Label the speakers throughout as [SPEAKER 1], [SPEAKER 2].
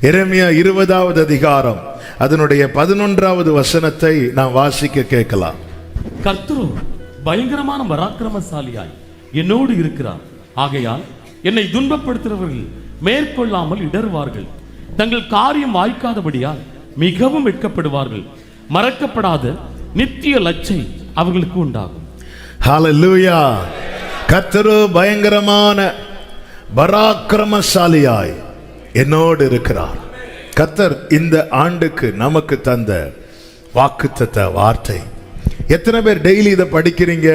[SPEAKER 1] எரேமியா 20வது அதிகாரம் அதனுடைய 11வது வசனத்தை நாம் வாசிக்க கேட்கலாம்.
[SPEAKER 2] கர்த்தரோ பயங்கரமான பராக்கிரமசாலியாய் என்னோடு இருக்கிறார். ஆகையால் என்னை துன்பப்படுத்துகிறவர்கள் மேற்கொள்ளாமல் இடறுவார்கள். தங்கள் காரியம் வாய்க்காதபடியால் மிகவும் வெட்கப்படுவார்கள். மறக்கப்படாத நித்திய லட்சை அவர்களுக்கு உண்டாகும்.
[SPEAKER 1] ஹல்லேலூயா. கர்த்தரோ பயங்கரமான பராக்கிரமசாலியாய் என்னோடு இருக்கிறார். கர்த்தர் இந்த ஆண்டுக்கு நமக்கு தந்த வாக்குத்தத்த வார்த்தை. எத்தனை பேர் டெய்லி இதை படிக்கிறீங்க,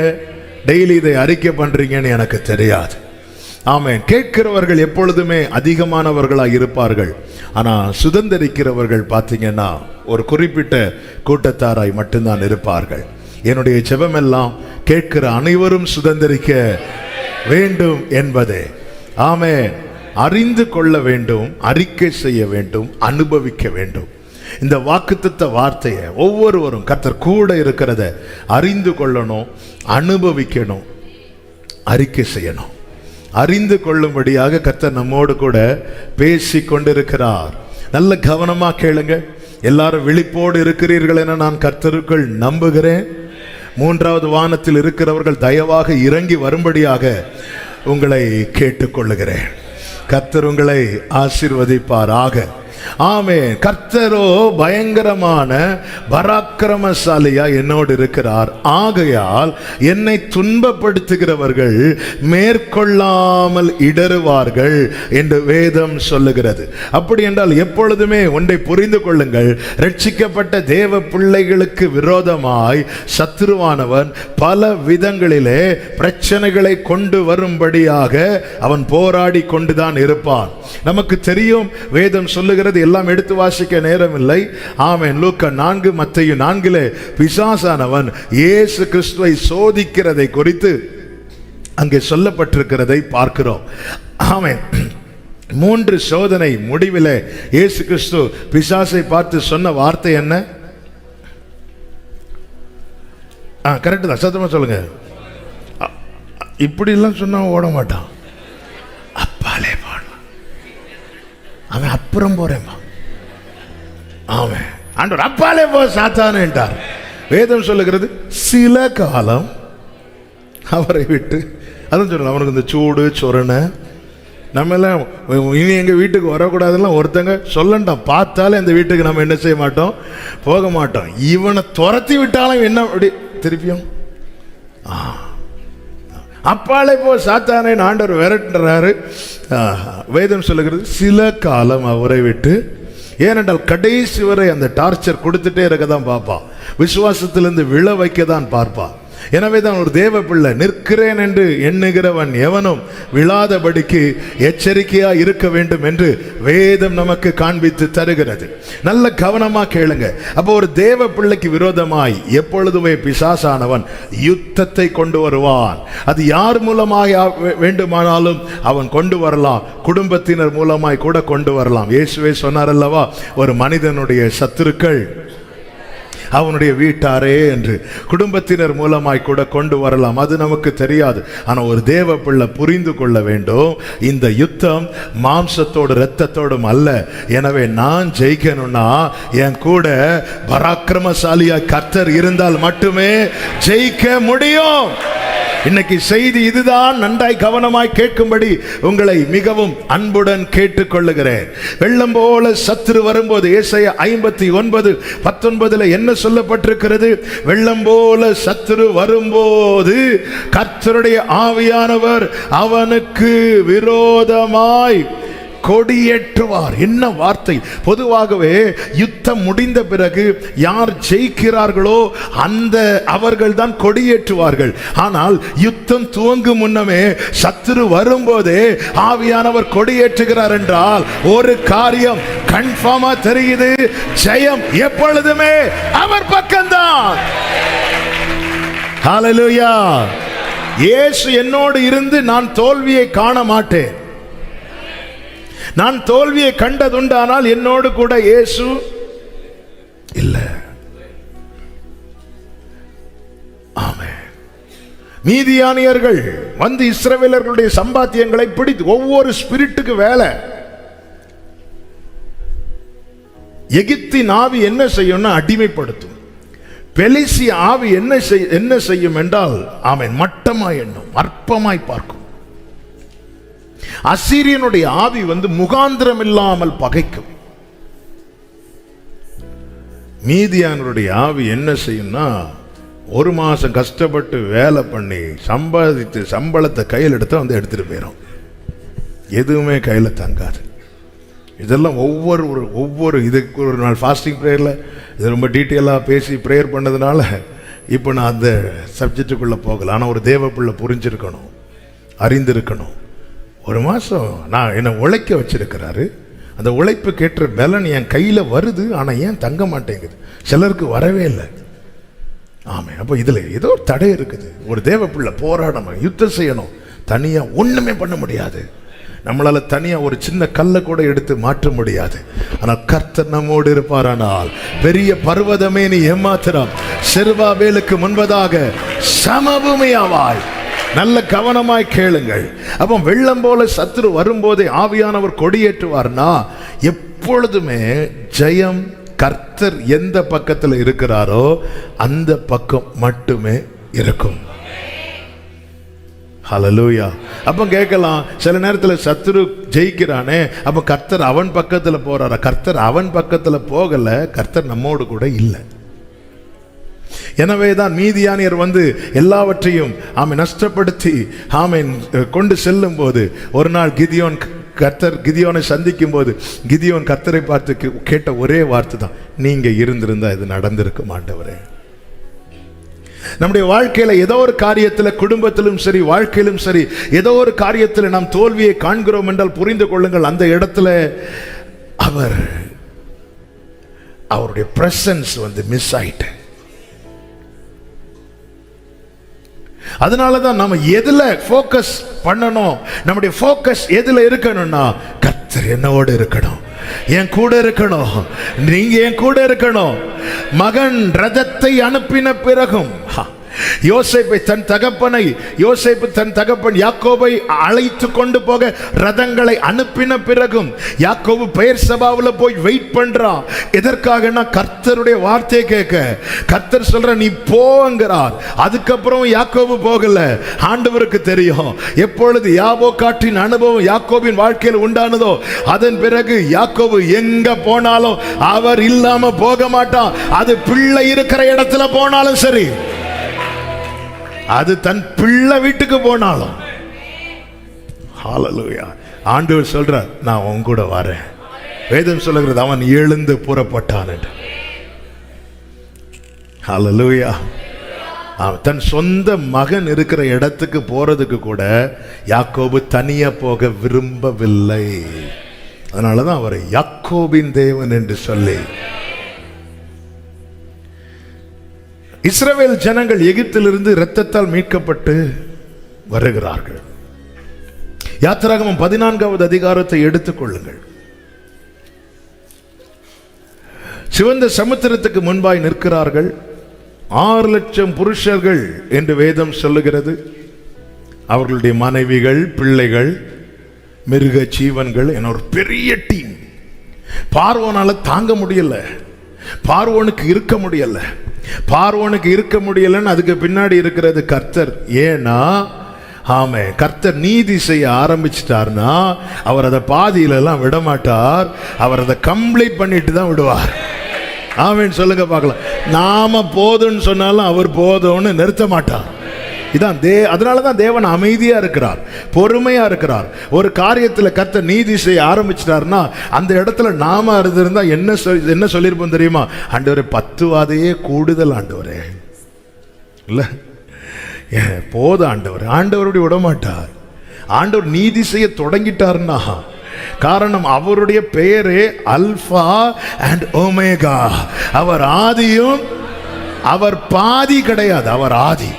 [SPEAKER 1] டெய்லி இதை அறிக்கை பண்றீங்கன்னு எனக்கு தெரியாது. ஆமென். கேட்கிறவர்கள் எப்பொழுதுமே அதிகமானவர்களாக இருப்பார்கள். ஆனால் சுதந்திரிக்கிறவர்கள் பார்த்தீங்கன்னா ஒரு குறிப்பிட்ட கூட்டத்தாராய் மட்டும்தான் இருப்பார்கள். என்னுடைய ஜெபமெல்லாம் கேட்கிற அனைவரும் சுதந்திரிக்க வேண்டும் என்பதே. ஆமென். அறிந்து கொள்ள வேண்டும், அறிக்கை செய்ய வேண்டும், அனுபவிக்க வேண்டும். இந்த வாக்குத்தத்த வார்த்தையை ஒவ்வொருவரும் கர்த்தர் கூட இருக்கிறத அறிந்து கொள்ளணும், அனுபவிக்கணும், அறிக்கை செய்யணும். அறிந்து கொள்ளும்படியாக கர்த்தர் நம்மோடு கூட பேசி கொண்டிருக்கிறார். நல்ல கவனமா கேளுங்க. எல்லாரும் விழிப்போடு இருக்கிறீர்கள் என நான் கர்த்தருக்குள் நம்புகிறேன். 3வது வானத்தில் இருக்கிறவர்கள் தயவாக இறங்கி வரும்படியாக உங்களை கேட்டுக்கொள்ளுகிறேன். கர்த்தர் உங்களை ஆசீர்வதிப்பாராக. ஆமென். கர்த்தரோ பயங்கரமான பராக்கிரமசாலியா என்னோடு இருக்கிறார். ஆகையால் என்னை துன்பப்படுத்துகிறவர்கள் மேற்கொள்ளாமல் இடறுவார்கள் என்று வேதம் சொல்லுகிறது. அப்படி என்றால் எப்பொழுதுமே ஒன்றை புரிந்து கொள்ளுங்கள். ரட்சிக்கப்பட்ட தேவ பிள்ளைகளுக்கு விரோதமாய் சத்துருவானவன் பல விதங்களிலே பிரச்சனைகளை கொண்டு வரும்படியாக அவன் போராடி கொண்டுதான் இருப்பான். நமக்கு தெரியும், வேதம் சொல்லுகிறது. எல்லாம் எடுத்து வாசிக்க நேரம் இல்லை. ஆமென். லூக்கா 4 மத்தேயு 4 பிசாசானவன் இயேசு கிறிஸ்துவை சோதிக்கிறதை குறித்து அங்கே சொல்லப்பட்டிருக்கிறதை பார்க்கிறோம். ஆமென். 3 சோதனை முடிவில் இயேசு கிறிஸ்து பிசாசை பார்த்து சொன்ன வார்த்தை என்ன? கரெக்ட் தான், சத்தமா சொல்லுங்க. இப்படி எல்லாம் சொன்னா ஓட மாட்டான். அப்பாலே போன அவன் அப்புறம் போறேன். அவன் ஆண்டவர் அப்பாலே போ சாத்தானே என்றார். வேதம் சொல்லுகிறது சில காலம் அவரை விட்டு. அதான் சொல்லலாம், அவனுக்கு இந்த சூடு சொரணை நம்ம எல்லாம் இனி எங்கள் வீட்டுக்கு வரக்கூடாதுலாம் ஒருத்தங்க சொல்லண்டாம். பார்த்தாலே அந்த வீட்டுக்கு நம்ம என்ன செய்ய மாட்டோம், போக மாட்டோம். இவனை துரத்தி விட்டாலும் என்ன அப்படி திருப்பியும் அப்பாலே போ சாத்தானே ஆண்டவர் விரட்டுறாரு. வேதம் சொல்லுகிறது சில காலம் அவரை விட்டு. ஏனென்றால் கடைசி வரை அந்த டார்ச்சர் கொடுத்துட்டே இருக்க தான் பார்ப்பான். விசுவாசத்திலிருந்து விழ வைக்க தான் பார்ப்பான். எனவே தான் ஒரு தேவ பிள்ளை நிற்கிறேன் என்று எண்ணுகிறவன் எவனும் விழாதபடிக்கு எச்சரிக்கையா இருக்க வேண்டும் என்று வேதம் நமக்கு காண்பித்து தருகிறது. நல்ல கவனமா கேளுங்க. அப்போ ஒரு தேவ பிள்ளைக்கு விரோதமாய் எப்பொழுதுமே பிசாசானவன் யுத்தத்தை கொண்டு வருவான். அது யார் மூலமாக வேண்டுமானாலும் அவன் கொண்டு வரலாம். குடும்பத்தினர் மூலமாய் கூட கொண்டு வரலாம். இயேசுவே சொன்னார் அல்லவா, ஒரு மனிதனுடைய சத்துருக்கள் அவனுடைய வீட்டாரே என்று. குடும்பத்தினர் மூலமாய் கூட கொண்டு வரலாம். அது நமக்கு தெரியாது. ஆனால் ஒரு தேவ பிள்ளை புரிந்து கொள்ள வேண்டும், இந்த யுத்தம் மாம்சத்தோடு இரத்தத்தோடும் அல்ல. எனவே நான் ஜெயிக்கணும்னா என் கூட பராக்கிரமசாலியா கர்த்தர் இருந்தால் மட்டுமே ஜெயிக்க முடியும். இன்னைக்கு செய்தி இதுதான். நன்றாய் கவனமாய் கேட்கும்படி உங்களை மிகவும் அன்புடன் கேட்டுக்கொள்ளுகிறேன். வெள்ளம் போல சத்துரு வரும்போது ஏசாயா 59:19 என்ன சொல்லப்பட்டிருக்கிறது? வெள்ளம் போல சத்துரு வரும்போது கர்த்தருடைய ஆவியானவர் அவனுக்கு விரோதமாய் கொடியேற்றுவார். என்ன வார்த்தை! பொதுவாகவே யுத்தம் முடிந்த பிறகு யார் ஜெயிக்கிறார்களோ அந்த அவர்கள் தான் கொடியேற்றுவார்கள். ஆனால் யுத்தம் துவங்கும் முன்னமே சத்துரு வரும்போதே ஆவியானவர் கொடியேற்றுகிறார் என்றால் ஒரு காரியம் கன்ஃபார்மா தெரியுது, ஜெயம் எப்பொழுதுமே அவர் பக்கம்தான். ஹல்லேலூயா. இயேசு என்னோடு இருந்து நான் தோல்வியை காண மாட்டேன். நான் தோல்வியை கண்டதுண்டானால் என்னோடு கூட இயேசு இல்லை. ஆமென். மீதியானியர்கள் வந்து இஸ்ரவேலர்களுடைய சம்பாத்தியங்களை பிடித்து, ஒவ்வொரு ஸ்பிரிட்டுக்கு வேலை. எகிப்தின் ஆவி என்ன செய்யும்னா அடிமைப்படுத்தும். பெலிசி ஆவி என்ன செய்யும் என்றால் ஆமென் மட்டமாய் எண்ணும், அற்பமாய் பார்க்கும். அசீரியனுடைய ஆவி முகாந்திரம் இல்லாமல் பகைக்கும். மீதியானுடைய ஆவி என்ன செய்யும்னா ஒரு மாசம் கஷ்டப்பட்டு வேலை பண்ணி சம்பாதித்து சம்பளத்தை கையில் எடுத்து எடுத்துட்டு போயிடும். எதுவுமே கையில் தங்காது. இதெல்லாம் ஒவ்வொரு இதுக்கு ஒரு நாள் ஃபாஸ்டிங் ப்ரேயரில் இது ரொம்ப டீட்டெயிலாக பேசி ப்ரேயர் பண்ணதுனால இப்போ நான் அந்த சப்ஜெக்டுக்குள்ளே போகல. ஆனால் ஒரு தேவ பிள்ளை புரிஞ்சிருக்கணும், அறிந்திருக்கணும். ஒரு மாதம் நான் என்னை உழைக்க வச்சிருக்கிறாரு. அந்த உழைப்புக்கு ஏற்ற பலன் என் கையில் வருது, ஆனால் ஏன் தங்க மாட்டேங்குது? சிலருக்கு வரவே இல்லை. ஆமாம், அப்போ இதில் ஏதோ ஒரு தடை இருக்குது. ஒரு தேவ பிள்ளை போராடணும், யுத்தம் செய்யணும். தனியாக ஒன்றுமே பண்ண முடியாது. நம்மளால தனியாக ஒரு சின்ன கல்லை கூட எடுத்து மாற்ற முடியாது. ஆனால் கர்த்தர் நம்மோடு இருப்பாரானால் பெரிய பர்வதமே நீ ஏமாத்திரம் செருபாபேலுக்கு முன்பதாக சமபூமியாவாய். நல்ல கவனமாய் கேளுங்கள். அப்போ வெள்ளம் போல சத்துரு வரும்போதே ஆவியானவர் கொடியேற்றுவார்னா எப்பொழுதுமே ஜெயம் கர்த்தர் எந்த பக்கத்தில் இருக்கிறாரோ அந்த பக்கம் மட்டுமே இருக்கும். ஹல்லேலூயா. அப்போ கேட்கலாம், சில நேரத்தில் சத்துரு ஜெயிக்கிறானே, அப்போ கர்த்தர் அவன் பக்கத்தில் போறாரா? கர்த்தர் அவன் பக்கத்தில் போகல, கர்த்தர் நம்மோடு கூட இல்லை. எனவே தான் மீதியானியர் எல்லாவற்றையும் நஷ்டப்படுத்தி கொண்டு செல்லும் போது ஒரு நாள் கிதியோனை சந்திக்கும் போது கிதியோன் கர்த்தரை பார்த்து கேட்ட ஒரே வார்த்தை தான், நீங்க இருந்திருந்தா இது நடந்திருக்கும் ஆண்டவரே. நம்முடைய வாழ்க்கையில ஏதோ ஒரு காரியத்தில், குடும்பத்திலும் சரி வாழ்க்கையிலும் சரி, ஏதோ ஒரு காரியத்தில் நாம் தோல்வியை காண்கிறோம் என்றால் புரிந்து கொள்ளுங்கள், அந்த இடத்துல அவருடைய பிரசன்ஸ் மிஸ் ஆயிட்டு. அதனாலதான் நம்ம எதுல போக்கஸ் பண்ணணும், நம்முடைய போக்கஸ் எதுல இருக்கணும்னா கர்த்தர் என்னோடு இருக்கணும், என் கூட இருக்கணும், நீங்க என் கூட இருக்கணும். மகன் ரதத்தை அனுப்பின பிறகும் யோசேப்பு தன் தகப்பன் யாக்கோபை அழைத்து கொண்டு போக ரதங்களை அனுப்பின பிறகும் யாக்கோபு பெயர் சபாவில் போய் வெயிட் பண்றான். எதற்காக? கர்த்தருடைய வார்த்தையை கேட்க. கர்த்தர் சொல்ற நீ போங்கிறார். அதுக்கப்புறம் யாக்கோபு போகல. ஆண்டவருக்கு தெரியும் எப்பொழுது யாபோக்காட்டின் அனுபவம் யாக்கோபின் வாழ்க்கையில் உண்டானதோ அதன் பிறகு யாக்கோபு எங்க போனாலும் அவர் இல்லாம போக மாட்டான். அது பிள்ளை இருக்கிற இடத்துல போனாலும் சரி, அது தன் பிள்ளை வீட்டுக்கு போனாலும். ஹல்லேலூயா. ஆண்டவர் சொல்றார், நான் உன் கூட வரேன். வேதம் சொல்லுகிறது, அவன் எழுந்து புறப்பட்டான். ஹல்லேலூயா. தன் சொந்த மகன் இருக்கிற இடத்துக்கு போறதுக்கு கூட யாக்கோபு தனியா போக விரும்பவில்லை. அதனாலதான் அவரை யாக்கோபின் தேவன் என்று சொல்லி. இஸ்ரவேல் ஜனங்கள் எகிப்திலிருந்து இரத்தத்தால் மீட்கப்பட்டு வருகிறார்கள். யாத்திராகமம் 14வது அதிகாரத்தை எடுத்துக் கொள்ளுங்கள். சிவந்த சமுத்திரத்துக்கு முன்பாய் நிற்கிறார்கள். 6 லட்சம் புருஷர்கள் என்று வேதம் சொல்லுகிறது. அவர்களுடைய மனைவிகள், பிள்ளைகள், மிருக ஜீவன்கள் என ஒரு பெரிய டீம். பார்வோனால தாங்க முடியல, பார்வோனுக்கு இருக்க முடியல. பார்வோனுக்கு இருக்க முடியலன்னு அதுக்கு பின்னாடி இருக்கிறது கர்த்தர். ஏன்னா கர்த்தர் நீதி செய்ய ஆரம்பிச்சிட்டார்னா அவர் அதை பாதியில எல்லாம் விட மாட்டார். அவர் அதை கம்ப்ளீட் பண்ணிட்டு தான் விடுவார். ஆமென் சொல்லுங்க பார்க்கலாம். நாம போதும்னு சொன்னாலும் அவர் போதும்னு நிறுத்த மாட்டார். இதான் அதனாலதான் தேவன் அமைதியா இருக்கிறார், பொறுமையா இருக்கிறார். ஒரு காரியத்தில் கர்த்தர் நீதி செய்ய ஆரம்பிச்சிட்டாருன்னா அந்த இடத்துல நாம இருந்திருந்தா என்ன சொல்லியிருப்போம் தெரியுமா? ஆண்டவரே 10 வாதையே கூடுதல் ஆண்டவரே, இல்ல போதும் ஆண்டவர். ஆண்டவருடைய விடமாட்டார். ஆண்டவர் நீதி செய்ய தொடங்கிட்டார்னா காரணம் அவருடைய பெயரே அல்பா அண்ட் ஓமேகா. அவர் ஆதியும், அவர் பாதி கிடையாது, அவர் ஆதி.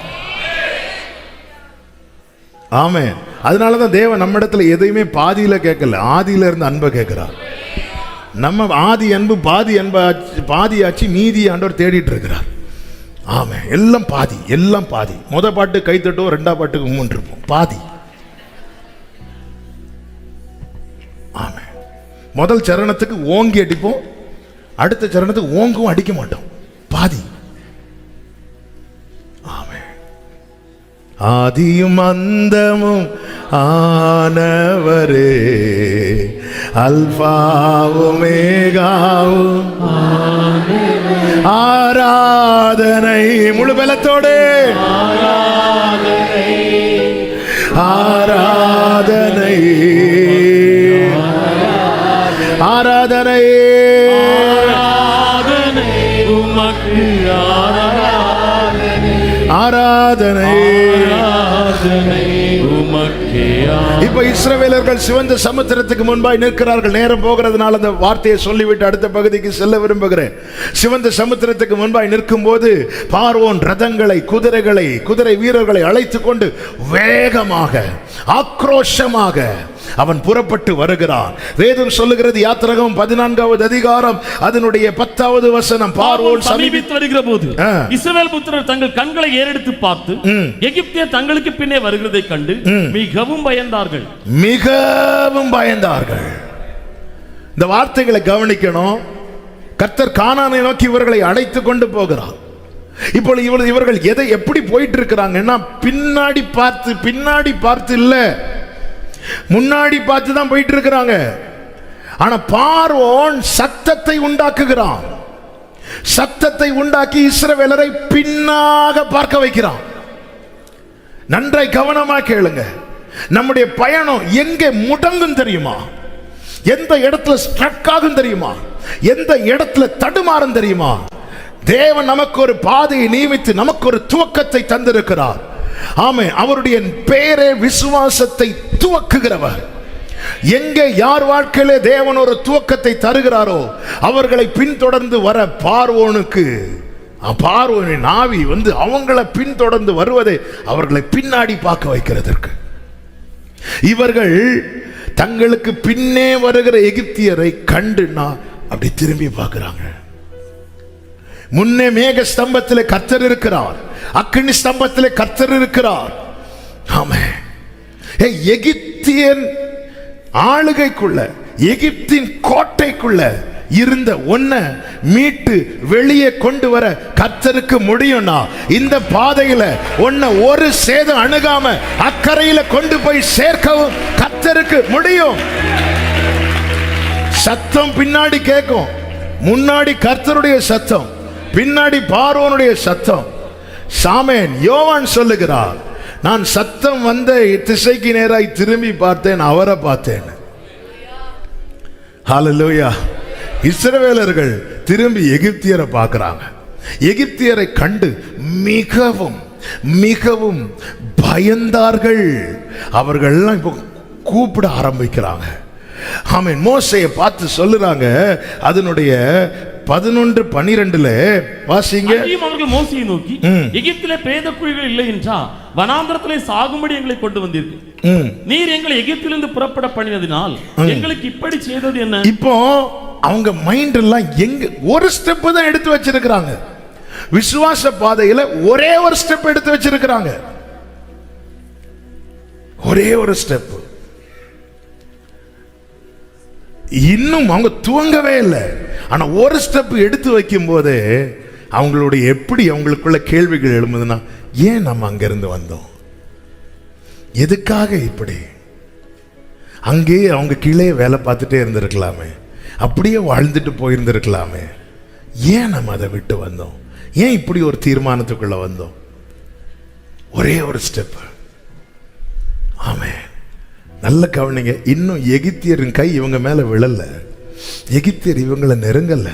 [SPEAKER 1] ஆமென். அதனாலதான் தேவன் நம்ம இடத்துல எதையுமே பாதியில கேட்கல, ஆதியில இருந்து அன்பை கேட்கிறார். நம்ம ஆதி அன்பு பாதி பாதியாச்சு, மீதி ஆண்டவர் தேடிட்டு இருக்கிறார். ஆமென். எல்லாம் பாதி, எல்லாம் பாதி. முத பாட்டு கைத்தட்டோ, 2ஆம் பாட்டுக்கு மூன்று இருப்போம், பாதி. ஆமென். முதல் சரணத்துக்கு ஓங்கி அடிப்போம், அடுத்த சரணத்துக்கு ஓங்கும் அடிக்க மாட்டோம், பாதி. ஆதியும் அந்தமும் ஆனவரே, அல்பாவும் மேகாவும் ஆராதனை, முழு பலத்தோடு ஆராதனை, ஆராதனை
[SPEAKER 2] உமக்கு
[SPEAKER 1] ஆராதனை. இப்ப இஸ்ரவேலர்கள் சிவந்த சமுத்திரத்துக்கு முன்பாய் நிற்கிறார்கள். நேரம் போகிறதுனால அந்த வார்த்தையை சொல்லிவிட்டு அடுத்த பகுதிக்கு செல்ல விரும்புகிறேன். சிவந்த சமுத்திரத்துக்கு முன்பாய் நிற்கும் போது பார்வோன் ரதங்களை, குதிரைகளை, குதிரை வீரர்களை அழைத்துக் கொண்டு வேகமாக, ஆக்ரோஷமாக அவன் புறப்பட்டு வருகிறான். வேதம் சொல்லுகிறது, யாத்திராகமம் 14வது அதிகாரம் அதனுடைய 10வது வசனம், பார்வோன் சமீபித்து வருகிற போது
[SPEAKER 2] இஸ்ரவேல் புத்திரர் தங்கள் கண்களை ஏறெடுத்து பார்த்து எகிப்தியர் தங்களுக்கு பின்னே வருகிறதை கண்டு மிகவும் பயந்தார்கள்.
[SPEAKER 1] மிகவும் பயந்தார்கள். இந்த வார்த்தைகளை கவனிக்கணும். கர்த்தர் கானானை நோக்கி இவர்களை அழைத்து கொண்டு போகிறார். இப்பொழுது இவர்கள் எதை எப்படி போயிட்டு இருக்கிறாங்கன்னா, பின்னாடி பார்த்து இல்ல, முன்னாடி பார்த்து தான் போயிட்டு இருக்கிறாங்க. ஆனா பார்வோன் சத்தத்தை உண்டாக்குகிறான். சத்தத்தை உண்டாக்கி இஸ்ரவேலரை பின்னாக பார்க்க வைக்கிறான். நன்றாய் கவனமா கேளுங்க. நம்முடைய பயணம் எங்கே முடங்கும் தெரியுமா? எந்த இடத்துல ஸ்ட்ரக் ஆகும் தெரியுமா? எந்த இடத்துல தடுமாறும் தெரியுமா? தேவன் நமக்கு ஒரு பாதையை நியமித்து நமக்கு ஒரு துவக்கத்தை தந்திருக்கிறார். ஆமென். அவருடைய பெயரே விசுவாசத்தை துவக்குகிறவர். எங்கே யார் வாழ்க்கையிலே தேவன் ஒரு துவக்கத்தை தருகிறாரோ அவர்களை பின்தொடர்ந்து வர பார்வோனுக்கு, பார்வோனின் ஆவி வந்து அவங்களை பின்தொடர்ந்து வருவதை அவர்களை பின்னாடி பார்க்க வைக்கிறதற்கு. இவர்கள் தங்களுக்கு பின்னே வருகிற எகிப்தியரை கண்டுனா அப்படி திரும்பி பார்க்கிறாங்க. முன்னே மேக ஸ்தம்பத்திலே கர்த்தர் இருக்கிறார், அக்கினி ஸ்தம்பத்திலே கர்த்தர் இருக்கிறார். ஆமென். எகிப்தியன் ஆளுகைக்குள்ள, எகிப்தின் கோட்டைக்குள்ள இருந்த ஒன்ன மீட்டு வெளியே கொண்டு வர கர்த்தருக்கு முடியும்னா, இந்த பாதையில ஒன்ன ஒரு சேதம் அணுகாம அக்கறையில கொண்டு போய் சேர்க்கவும் கர்த்தருக்கு முடியும். சத்தம் பின்னாடி கேட்கும், முன்னாடி கர்த்தருடைய சத்தம், பின்னாடி பார்வோனுடைய சத்தம். சாமேன் யோவான் சொல்லுகிறார், நான் சத்தம் வந்த திசைக்கு நேராய் திரும்பி பார்த்தேன், அவரை பார்த்தேன். ஹல்லேலூயா. இஸ்ரவேலர்கள் திரும்பி எகிப்தியரை பார்க்கிறாங்க. எகிப்தியரை கண்டு மிகவும் மிகவும் பயந்தார்கள். அவர்கள் எல்லாம் இப்போ கூப்பிட ஆரம்பிக்கிறாங்க. ஆமென். மோசேயை பார்த்து சொல்லுறாங்க, அதனுடைய 11:12 வாசிங்க.
[SPEAKER 2] அவர்கள் மோசேயை நோக்கி, எகிப்திலே பிரேத குழிகள் இல்லை என்றா வனாந்தரத்திலே சாகும்படி எங்களை கொண்டு வந்தீர்கள். நீர் எங்களை எகிப்திலிருந்து புறப்பட பண்ணினதினால் எங்களுக்கு இப்படி செய்தது என்ன? இப்போ அவங்க மைண்ட் எல்லாம் எங்க ஒரு ஸ்டெப் தான் எடுத்து வச்சிருக்கிறாங்க. விசுவாச பாதையில ஒரே ஒரு ஸ்டெப் எடுத்து வச்சிருக்கிறாங்க. ஒரே ஒரு ஸ்டெப். இன்னும் அவங்க துவங்கவே இல்லை. ஆனா ஒரு ஸ்டெப் எடுத்து வைக்கும் போது அவங்களுடைய எப்படி அவங்களுக்குள்ள கேள்விகள் எழும்புதுன்னா, ஏன் நம்ம அங்கிருந்து வந்தோம், எதுக்காக இப்படி? அங்கேயே அவங்க கீழே வேலை பார்த்துட்டே இருந்திருக்கலாமே, அப்படியே வாழ்ந்துட்டு போயிருந்திருக்கலாமே, ஏன் நம்ம அதை விட்டு வந்தோம், ஏன் இப்படி ஒரு தீர்மானத்துக்குள்ள வந்தோம்? ஒரே ஒரு ஸ்டெப். ஆமென். நல்ல கவனிங்க. இன்னும் எகிப்தியரின் கை இவங்க மேல விழல, எகிப்தியர் இவங்களை நெருங்கல,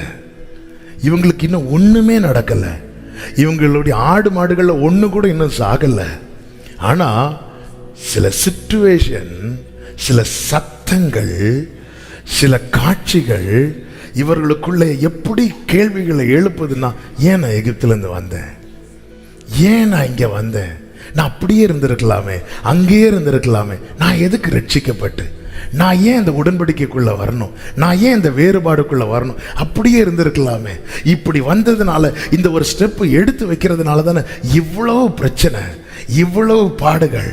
[SPEAKER 2] இவங்களுக்கு இன்னும் ஒண்ணுமே நடக்கல, இவங்களுடைய ஆடு மாடுகள்ல ஒண்ணு கூட இன்னும் சாகல. ஆனா சில சிச்சுவேஷன், சில சத்தங்கள், சில காட்சிகள் இவர்களுக்குள்ள எப்படி கேள்விகளை எழுப்புதுன்னா, ஏன் நான் எகிப்திலிருந்து வந்தேன், ஏன் நான் இங்க வந்தேன், நான் அப்படியே இருந்திருக்கலாமே, அங்கேயே இருந்திருக்கலாமே, நான் எதுக்கு ரட்சிக்கப்பட்டு, நான் ஏன் இந்த உடன்படிக்கைக்குள்ள வரணும், நான் ஏன் இந்த வேறுபாடுக்குள்ள வரணும், அப்படியே இருந்திருக்கலாமே. இப்படி வந்ததுனால, இந்த ஒரு ஸ்டெப் எடுத்து வைக்கிறதுனால தானே இவ்வளவு பிரச்சனை, இவ்வளவு பாடுகள்.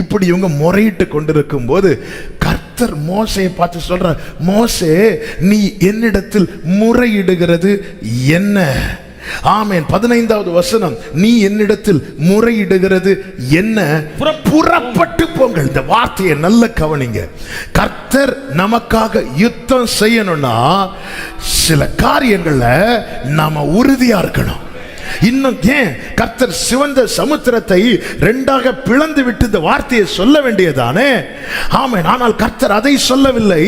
[SPEAKER 2] இப்படி இவங்க முறையிட்டு கொண்டிருக்கும் போது கர்த்தர் கர்த்தர் மோசையை பார்த்து சொல்றார், மோசே நீ என்னிடத்தில் முறையிடுகிறது என்ன? ஆமென். 15வது வசனம், நீ என்னிடத்தில் முறையிடுகிறது என்ன? புறப்பட்டு போங்கள். இந்த வார்த்தையை நல்ல கவனிங்க. கர்த்தர் நமக்காக யுத்தம் செய்யணும்னா சில காரியங்கள்ல நாம உறுதியா இருக்கணும். இன்னும் ஏன் கர்த்தர் சிவந்த சமுத்திரத்தை இரண்டாக பிளந்து விட்டு இந்த வார்த்தையை சொல்ல வேண்டியதானே? ஆமென். ஆனால் கர்த்தர் அதை சொல்லவில்லை.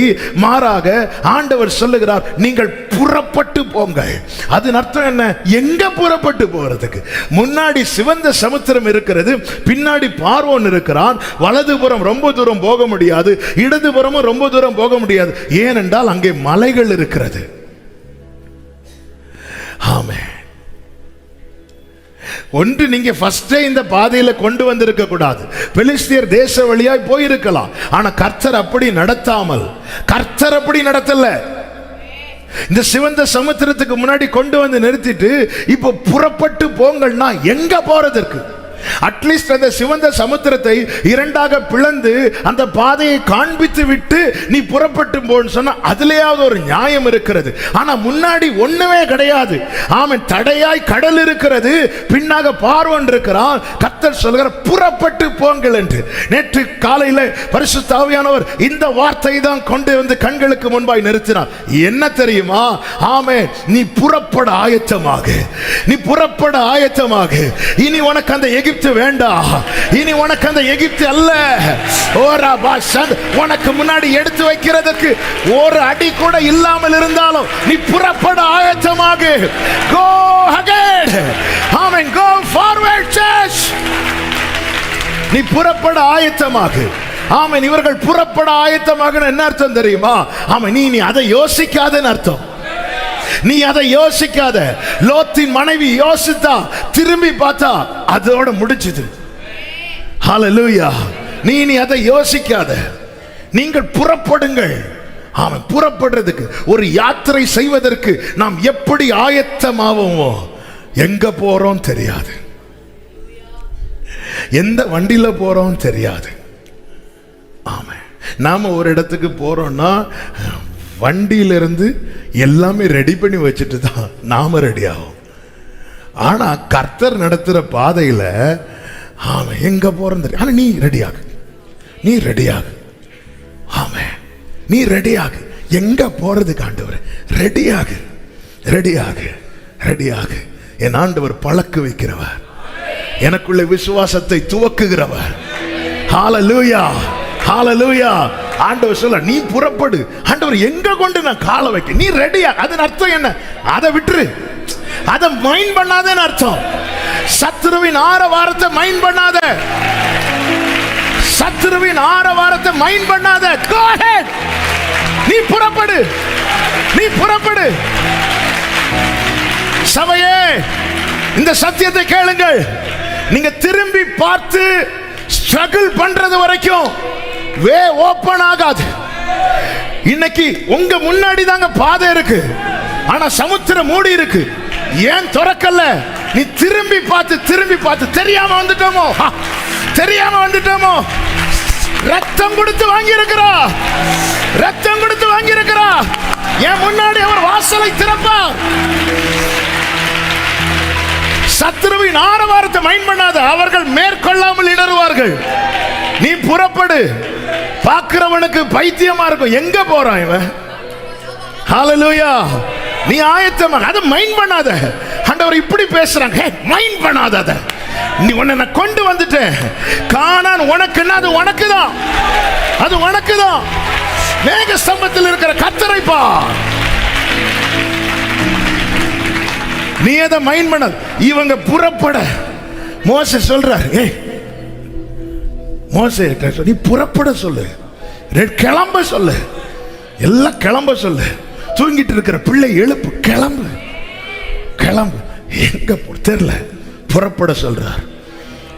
[SPEAKER 2] மாறாக ஆண்டவர் சொல்லுகிறார், நீங்கள் புறப்பட்டு போங்கள். அதன் அர்த்தம் என்ன? எங்க புறப்பட்டு போறதுக்கு? முன்னாடி சிவந்த சமுத்திரம் இருக்கிறது, பின்னாடி பார்வோன் இருக்கிறான். வலதுபுறம் ரொம்ப தூரம் போக முடியாது, இடதுபுறமும் ரொம்ப தூரம் போக முடியாது. ஏனென்றால் அங்கே மலைகள் இருக்கிறது. ஆமென். ஒன்று, நீங்க ஃபர்ஸ்டே இந்த பாதையில கொண்டு வந்திருக்க கூடாது. பெலிஸ்தியர் தேச வழியாய் போயிருக்கலாம். ஆனா கர்த்தர் அப்படி நடத்தாமல், கர்த்தர் அப்படி நடத்தல. இந்த சிவந்த சமுத்திரத்துக்கு முன்னாடி கொண்டு வந்து நிறுத்திட்டு இப்போ புறப்பட்டு போங்கள்னா எங்க போறதற்கு? அட்லீஸ்ட் அந்த சிவந்த சமுத்திரத்தை இரண்டாக பிளந்து அந்த பாதையை காண்பித்து விட்டு நீ புறப்பட்டு போன்னு சொன்னா அதுலயாவது ஒரு நியாயம் இருக்கிறது. ஆனா முன்னாடி ஒண்ணுமே கிடையாது. ஆமென். தடையாய் கடல் இருக்கிறது, பின்னாக பார்வோன் இருக்கிறான். கர்த்தர் சொல்கிறார், புறப்பட்டு போங்கள் என்று. நேற்று காலையில பரிசுத்த ஆவியானவர் இந்த வார்த்தை தான் கொண்டு வந்து கண்களுக்கு முன்பாய் நிறுத்தினார். என்ன தெரியுமா? ஆமென். நீ புறப்பட ஆயத்தமாக, நீ புறப்பட ஆயத்தமாக. இனி உனக்கு அந்த எகிப்து வேண்டாம். இனி உனக்கு அந்த எகிப்து அல்ல. உனக்கு முன்னாடி எடுத்து வைக்கிறதுக்கு ஒரு அடி கூட இல்லாமல் இருந்தாலும் நீ புறப்பட ஆயத்தமாக. Go ahead. Amen. Go forward, church. நீ புறப்பட ஆயத்தமாக. ஆமென். இவர்கள் புறப்பட ஆயத்தமாக என்ன அர்த்தம் தெரியுமா? ஆமென். நீ அதை யோசிக்காதன்னு அர்த்தம். நீ அதை யோசிக்காத. லோத்தின் மனைவி யோசித்தா, திரும்பி பார்த்தா, அதோட முடிச்சது. ஹல்லேலூயா. நீ அதை யோசிக்காத. நீங்கள் புறப்படுங்கள். ஆமென். புறப்படுறதுக்கு, ஒரு யாத்திரை செய்வதற்கு நாம் எப்படி ஆயத்தமாவோமோ, எங்க போறோம் தெரியாது, எந்த வண்டியில போறோம் தெரியாது. ஆமென். நாம ஒரு இடத்துக்கு போறோம்னா வண்டியிலிருந்து எல்லாமே ரெடி பண்ணி வச்சுட்டு தான் நாம ரெடி ஆகும். ஆனா கர்த்தர் நடத்துற பாதையில ஆமென் எங்க போறோம் தெரியும். ஆனா நீ ரெடியாகு, நீ ரெடியாகு. ஆமென். நீ ரெடியாகு. எங்க போறதுக்கு ஆண்டவர்? ரெடியாகு, ரெடியாகு, ரெடியாகு. என் ஆண்டவர் பழக்க வைக்கிறவர், எனக்குள்ள விசுவாசத்தை துவக்குகிறவர். ஹல்லேலூயா, ஹல்லேலூயா. ஆண்டவர் சொல்ல, நீ புறப்படு. ஆண்டவர் எங்க கொண்டு நான் காலை வைக்க? நீ ரெடியா? அதன் அர்த்தம் என்ன? அதை விட்டுரு, அதை மைண்ட் பண்ணாதன்னு அர்த்தம். சத்துருவின் ஆரவாரத்தை மைண்ட் பண்ணாத, சத்துருவின் ஆரவாரத்தை மைண்ட் பண்ணாத. Go ahead. நீ புறப்படு, நீ புறப்படு. சபையே, இந்த சத்தியத்தை கேளுங்கள். நீங்க திரும்பி பார்த்து ஸ்ட்ரகிள் பண்றது வரைக்கும் வே ஓபன் ஆகாது. இன்னைக்கு உங்க முன்னாடி தாங்க பாதை இருக்கு, ஆனா சமுத்திரம் மூடி இருக்கு. ஏன் திறக்கல? நீ திரும்பி பார்த்து, திரும்பி பார்த்து. தெரியாம வந்துட்டோமோ, தெரியாம வந்துட்டோமோ. ரத்தம் கொடுத்து வாங்கி இருக்கிறா, ரத்தம் கொடுத்து வாங்கி இருக்கிறா. என் முன்னாடி அவர் வாசலை திறப்பார். சத்துருவின் ஆரவாரத்தை மைண்ட் பண்ணாத. அவர்கள் மேற்கொள்ளாமல் இடறுவார்கள். நீ புறப்படு. பார்க்கிறவனுக்கு பைத்தியமா இருக்கும், எங்க போறான் இவன்? ஹல்லேலூயா. நீ ஆயத்தமா, அதை மைண்ட் பண்ணாத. ஆண்டவர் இப்படி பேசுறாங்க, மைண்ட் பண்ணாத. நீ உன்னை கொண்டு வந்துட்டேன். கானான் உனக்குன்னா அது உனக்குதான், அது உனக்குதான். மேக ஸ்தம்பத்தில் இருக்கிற கர்த்தரை பார். நீ எதை மைண்ட் பண்ண? இவங்க புறப்பட மோசே சொல்றார், ஏய் மோசே நீ புறப்பட சொல்லு, கிளம்ப சொல்லு, எல்லாம் கிளம்ப சொல்லு. தூங்கிட்டு இருக்கிற பிள்ளை எழுப்பு, கிளம்பு, கிளம்பு. எங்க தெரியல, புறப்பட சொல்றார்.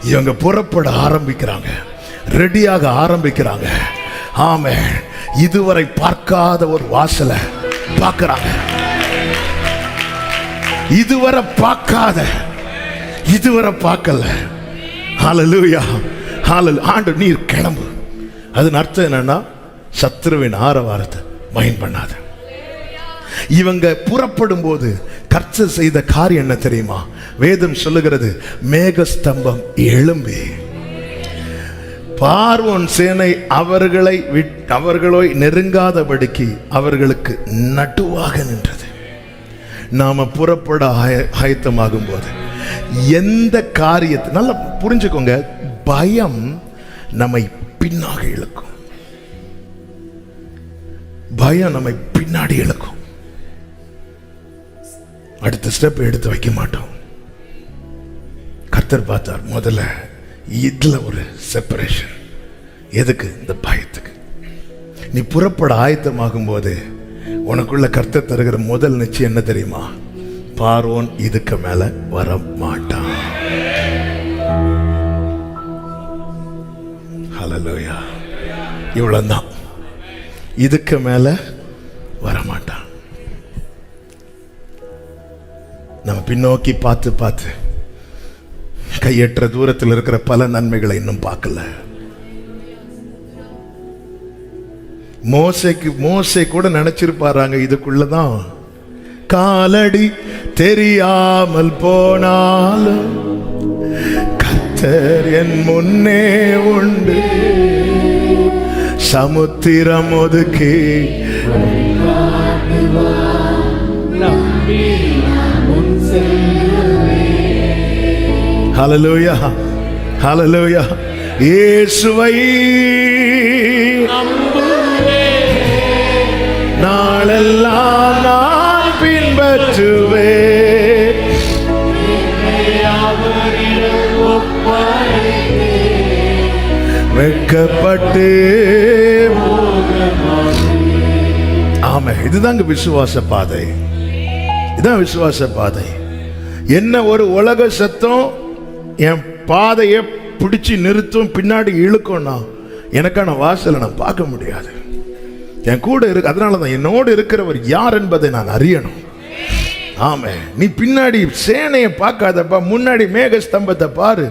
[SPEAKER 2] இவங்க புறப்பட ஆரம்பிக்கிறாங்க, ரெடியாக ஆரம்பிக்கிறாங்க. ஆமென். இதுவரை பார்க்காத ஒரு வாசலை பார்க்கிறாங்க. இதுவரை பார்க்காத, இதுவரை பார்க்கல. ஹல்லேலூயா, ஹல்லேலூயா. ஆண்டவர் நீர் கிளம்பு. அதன் அர்த்தம் என்னன்னா,
[SPEAKER 1] சத்ருவின் ஆரவாரத்தை மைண்ட் பண்ணாத. இவங்க புறப்படும் போது கர்த்தர் செய்த காரியம் என்ன தெரியுமா? வேதம் சொல்லுகிறது, மேகஸ்தம்பம் எழும்பி பார்வோன் சேனை அவர்களை நெருங்காதபடிக்கு அவர்களுக்கு நடுவாக நின்றது. நாம புறப்பட ஆயத்தமாகும் போது எந்த காரியத்தை நல்லா புரிஞ்சுக்கோங்க, பயம் நம்மை பின்னாக இழுக்கும். பயம் நம்மை பின்னாடி இழுக்கும். அடுத்த ஸ்டெப் எடுத்து வைக்க மாட்டோம். கர்த்தர் பார்த்தார், முதல்ல இதுல ஒரு செப்பரேஷன். எதுக்கு? இந்த பயத்துக்கு. நீ புறப்பட ஆயத்தமாகும் போது உனக்குள்ள கர்த்தர் தருகிற முதல் நிச்சயம் என்ன தெரியுமா? பார்வோன் இதுக்கு மேல வர மாட்டான். ஹல்லேலூயா. இவ்வளவுதான். இதுக்கு மேல வர மாட்டான். நம்ம பின்னோக்கி பார்த்து பார்த்து கையற்ற தூரத்தில் இருக்கிற பல நன்மைகளை இன்னும் பார்க்கல. மோசே கூட நினைச்சிருப்பாராங்க, இதுக்குள்ளதான் காலடி தெரியாமல் போனாலும் கர்த்தர் என் முன்னே உண்டு, சமுத்திரம் ஒதுக்கி ஹல்லேலூயா, ஹல்லேலூயா. இயேசுவை நாளெல்லாம் நான் பின்பற்றுவேன், வெட்கப்பட்டு. ஆமா, இதுதாங்க விசுவாச பாதை. இதான் விசுவாச பாதை. என்ன ஒரு உலக சத்தம் என் பாதையை பிடிச்சி நிறுத்தும், பின்னாடி இழுக்கும்னா எனக்கான வாசலை நான் பார்க்க முடியாது. என் கூட இருக்கு. அதனாலதான் என்னோடு இருக்கிறவர் யார் என்பதை நான் அறியணும். ஆமே, நீ பின்னாடி சேனையை பார்க்காதப்பா, முன்னாடி மேக ஸ்தம்பத்தை பாரு.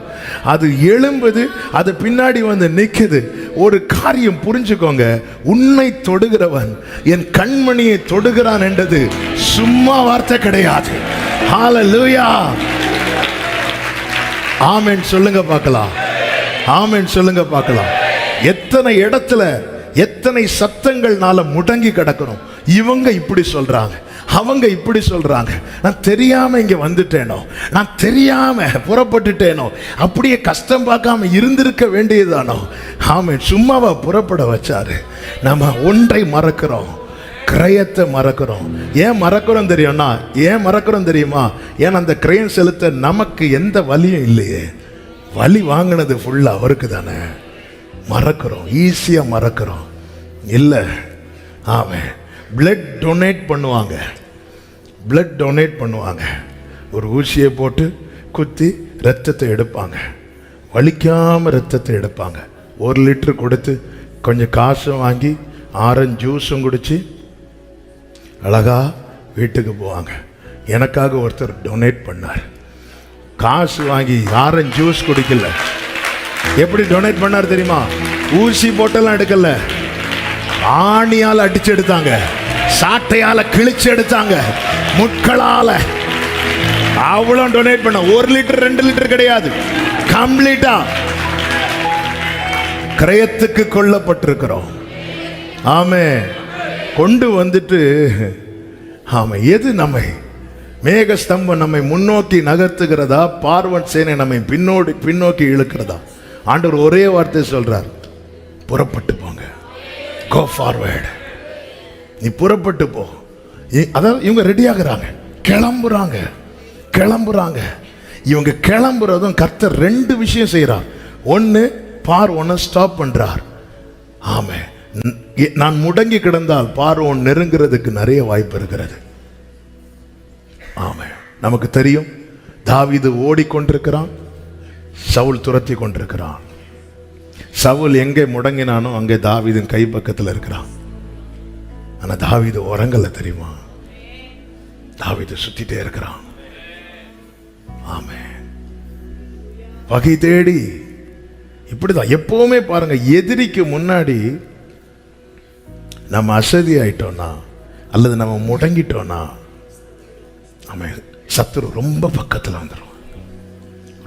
[SPEAKER 1] அது எழும்புது, அது பின்னாடி வந்து நிக்குது. ஒரு காரியம் புரிஞ்சுக்கோங்க, உன்னை தொடுகிறவன் என் கண்மணியை தொடுகிறான் என்றது சும்மா வார்த்தை கிடையாது. ஹல்லேலூயா. ஆமென் சொல்லுங்க பார்க்கலாம். ஆமென் சொல்லுங்க பார்க்கலாம். எத்தனை இடத்துல எத்தனை சத்தங்கள்னால முடங்கி கிடக்கிறோம். இவங்க இப்படி சொல்றாங்க, அவங்க இப்படி சொல்றாங்க. நான் தெரியாம இங்க வந்துட்டேனோ, நான் தெரியாம புறப்பட்டுட்டேனோ, அப்படியே கஷ்டம் பார்க்காம இருந்திருக்க வேண்டியதானோ. ஆமென். சும்மாவா புறப்பட வச்சாரு? நம்ம ஒன்றை மறக்கிறோம், கிரயத்தை மறக்கிறோம். ஏன் மறக்கிறோம் தெரியும்னா, ஏன் மறக்கிறோம் தெரியுமா? ஏன்னா அந்த கிரயம் செலுத்த நமக்கு எந்த வலியும் இல்லையே. வலி வாங்கினது ஃபுல்லா அவருக்கு தானே. மறக்கிறோம், ஈஸியா மறக்கிறோம். இல்லை. ஆமாம். பிளட் டொனேட் பண்ணுவாங்க, பிளட் டொனேட் பண்ணுவாங்க. ஒரு ஊசியை போட்டு குத்தி ரத்தத்தை எடுப்பாங்க, வலிக்காம ரத்தத்தை எடுப்பாங்க. 1 லிட்டர் கொடுத்து கொஞ்சம் காசும் வாங்கி ஆரஞ்சு ஜூஸும் குடிச்சு அழகா வீட்டுக்கு போவாங்க. எனக்காக ஒருத்தர் டொனேட் பண்ணார். காசு வாங்கி ஆரஞ்சு ஜூஸ் குடிக்கல. எப்படி டொனேட் பண்ணார் தெரியுமா? ஊசி போட்டெல்லாம் எடுக்கல, ஆணியால் அடிச்சு எடுத்தாங்க, சாட்டையால கிழிச்சு எடுத்தாங்க, முட்களால. அவ்வளோ டொனேட் பண்ண. 1 லிட்டர் 2 லிட்டர் கிடையாது, கம்ப்ளீட்டா கிரயத்துக்கு கொல்லப்பட்டிருக்கிறோம். ஆமே. கொண்டு வந்துட்டு ஆமா, எது நம்மை மேகஸ்தம்பம் நம்மை முன்னோக்கி நகர்த்துகிறதா, பார்வன் சேனை நம்மை பின்னோக்கி இழுக்கிறதா? ஆண்டவர் ஒரே வார்த்தை சொல்றார், புறப்பட்டு போங்க. Go forward. நீ புறப்பட்டு போ. அதாவது இவங்க ரெடி ஆகுறாங்க, கிளம்புறாங்க. இவங்க கிளம்புறதும் கர்த்தர் 2 விஷயம் செய்யறார். ஒன்னு, பார்வோனை ஸ்டாப் பண்றார். ஆமே. நான் முடங்கி கிடந்தால் பார்வோன் நெருங்கிறதுக்கு நிறைய வாய்ப்பு இருக்கிறது. ஆமே. நமக்கு தெரியும், தாவீது ஓடிக்கொண்டிருக்கிறான், சவுல் துரத்தி கொண்டிருக்கிறான். சவுல் எங்கே முடங்கினானோ அங்கே தாவீதின் கை பக்கத்தில் இருக்கிறான். ஆனா தாவீது உறங்கல தெரியுமா? தாவீது சுத்திட்டே இருக்கிறான். ஆமே. வகை தேடி இப்படிதான் எப்பவுமே பாருங்க. எதிரிக்கு முன்னாடி நம்ம அசதி ஆயிட்டோம்னா அல்லது நம்ம முடங்கிட்டோம்னா ஆமென், சத்துரு ரொம்ப பக்கத்தில் வந்துடுவான்,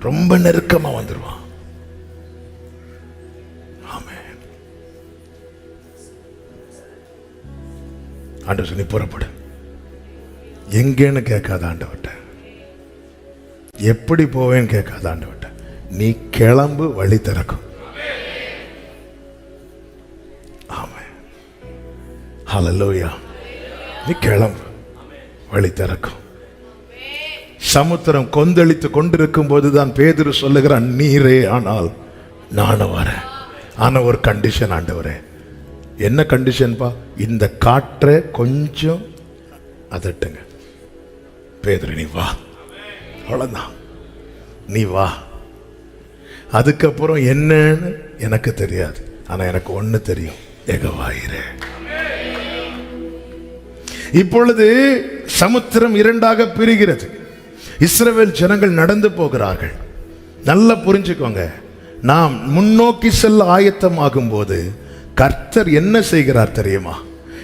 [SPEAKER 1] ரொம்ப நெருக்கமா வந்துடுவான். ஆமென். ஆண்டவர் சொல்லி புறப்படு. எங்கேன்னு கேட்காத ஆண்டவர்கிட்ட, எப்படி போவேன்னு கேட்காத ஆண்டவர்கிட்ட, நீ கிளம்பு, வழி திறக்கும். ஆமென். ஹல்லேலூயா. நீ கிளம்பு, வழி திறக்கும். சமுத்திரம் கொந்தளித்து கொண்டிருக்கும் போதுதான் பேதுரு சொல்லுகிறான், நீரே ஆனால் நானும் வரேன். ஆனா ஒரு கண்டிஷன் ஆண்டவரே. என்ன கண்டிஷன்பா? இந்த காற்றை கொஞ்சம் அதட்டுங்க. பேதுரு நீ வா, அவ்வளவுதான், நீ வா. அதுக்கப்புறம் என்னன்னு எனக்கு தெரியாது, ஆனா எனக்கு ஒண்ணு தெரியும், யெகோவாயிரே. இப்பொழுது சமுத்திரம் இரண்டாக பிரிகிறது. இஸ்ரவேல் ஜனங்கள் நடந்து போகிறார்கள். நல்லா புரிஞ்சுக்கோங்க, நாம் முன்னோக்கி செல்ல ஆயத்தமாகும் போது கர்த்தர் என்ன செய்கிறார் தெரியுமா?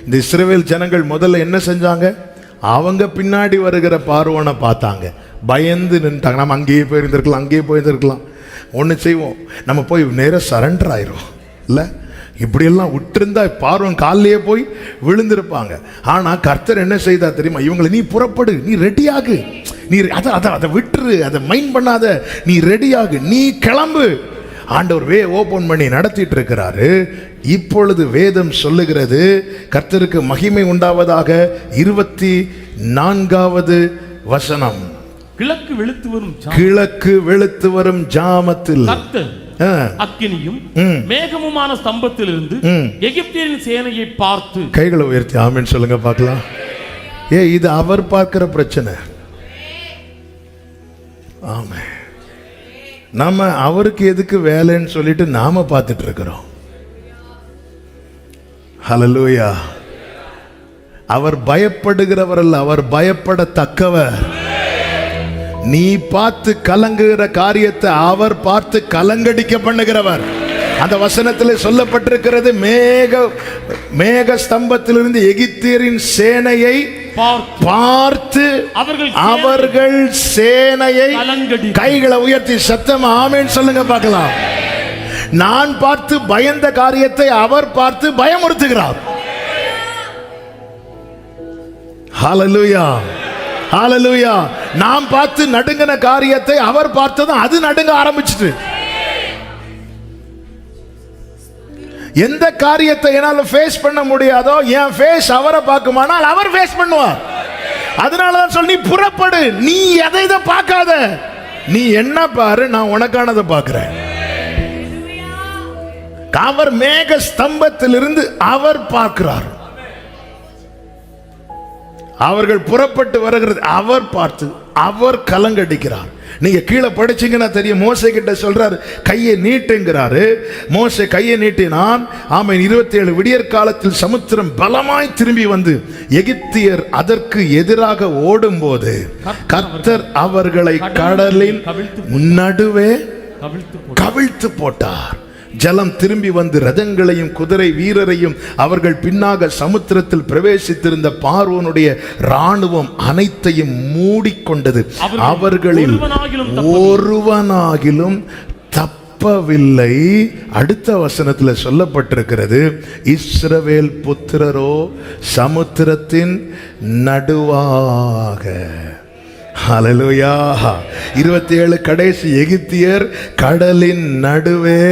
[SPEAKER 1] இந்த இஸ்ரவேல் ஜனங்கள் முதல்ல என்ன செஞ்சாங்க? அவங்க பின்னாடி வருகிற பார்வோனை பார்த்தாங்க, பயந்து நின்றாங்க. நம்ம அங்கேயே போயிருந்திருக்கலாம், அங்கேயே போயிருந்திருக்கலாம். ஒன்று செய்வோம், நம்ம போய் நேராக சரண்டர் ஆயிரும் இல்லை? இப்படியெல்லாம் விட்டுருந்தா பார்வன் காலிலேயே போய் விழுந்திருப்பாங்க. ஆனால் கர்த்தர் என்ன செய்தா தெரியுமா? இவங்களை நீ புறப்படு, நீ ரெடியாகு, நீ அதை விட்டுரு, அதை மைண்ட் பண்ணாத, நீ ரெடியாகு, நீ கிளம்பு. ஆண்டவர் ஓபன் பண்ணி நடத்திட்டு இருக்கிறாரு. இப்பொழுது வேதம் சொல்லுகிறது, கர்த்தருக்கு மகிமை உண்டாவதாக. 24வது வசனம்.
[SPEAKER 3] கிழக்கு வெளுத்து வரும் ஜாமத்தில் அக்கினியும் மேகமுமான ஸ்தம்பத்திலிருந்து எகிப்தியரின் சேனையை பார்த்து.
[SPEAKER 1] கைகளை உயர்த்தி ஆமென் சொல்லுங்க பார்க்கலாம். இது அவர் பார்க்கிற பிரச்சனை. ஆமே, நம்ம அவருக்கு எதுக்கு வேலைன்னு சொல்லிட்டு நாம பார்த்துட்டு இருக்கிறோம். ஹல்லேலூயா. அவர் பயப்படுகிறவர் அல்ல, அவர் பயப்படத்தக்கவர். நீ பார்த்து கலங்குகிற காரியத்தை அவர் பார்த்து கலங்கடிக்க பண்ணுகிறவர். அந்த வசனத்தில் சொல்லப்பட்டிருக்கிறது, மேக ஸ்தம்பத்திலிருந்து எகிப்தியரின் சேனையை பார்த்து அவர்கள் சேனையை. கைகளை உயர்த்தி சத்தம் ஆமென் சொல்லுங்க பார்க்கலாம். நான் பார்த்து பயந்த காரியத்தை அவர் பார்த்து பயமுறுத்துகிறார். ஹல்லேலூயா, ஹல்லேலூயா. நாம் பார்த்து நடுங்கின காரியத்தை அவர் பார்த்ததும் அது நடுங்க ஆரம்பிச்சிட்டு. எந்த காரியத்தை என்னால ஃபேஸ் பண்ண முடியாதோ, என் ஃபேஸ் அவரை பார்க்குமானால் அவர் ஃபேஸ் பண்ணுவார். அதனாலதான் சொல்லி புறப்படு, நீ எதை இதை பார்க்காத, நீ என்ன பாரு, நான் உனக்கானதை பார்க்கிறேன். அவர் மேக ஸ்தம்பத்திலிருந்து அவர் பார்க்கிறார். அவர்கள் புறப்பட்டு வருகிறது அவர் பார்த்து அவர் கலங்கடிக்கிறார். நீங்க கீழே படிச்சீங்கன்னா தெரியும், மோசே கிட்ட சொல்றாரு, கையை நீட்டுங்கிறாரு. மோசே கையை நீட்டினான். ஆமென். 27 விடியற் காலத்தில் சமுத்திரம் பலமாய் திரும்பி வந்து எகிப்தியர் அதற்கு எதிராக ஓடும் போது கர்த்தர் அவர்களை கடலின் நடுவே கவிழ்த்து போட்டார். ஜலம் திரும்பி வந்து ரதங்களையும் குதிரை வீரரையும் அவர்கள் பின்னாக சமுத்திரத்தில் பிரவேசித்திருந்த பார்வோனுடைய ராணுவம் அனைத்தையும் மூடிக்கொண்டது. அவர்களில் ஒருவனாகிலும் தப்பவில்லை. அடுத்த வசனத்தில் சொல்லப்பட்டிருக்கிறது, இஸ்ரவேல் புத்திரரோ சமுத்திரத்தின் நடுவாக. ஹல்லேலூயா. 27 கடைசி. எகிப்தியர் கடலின் நடுவே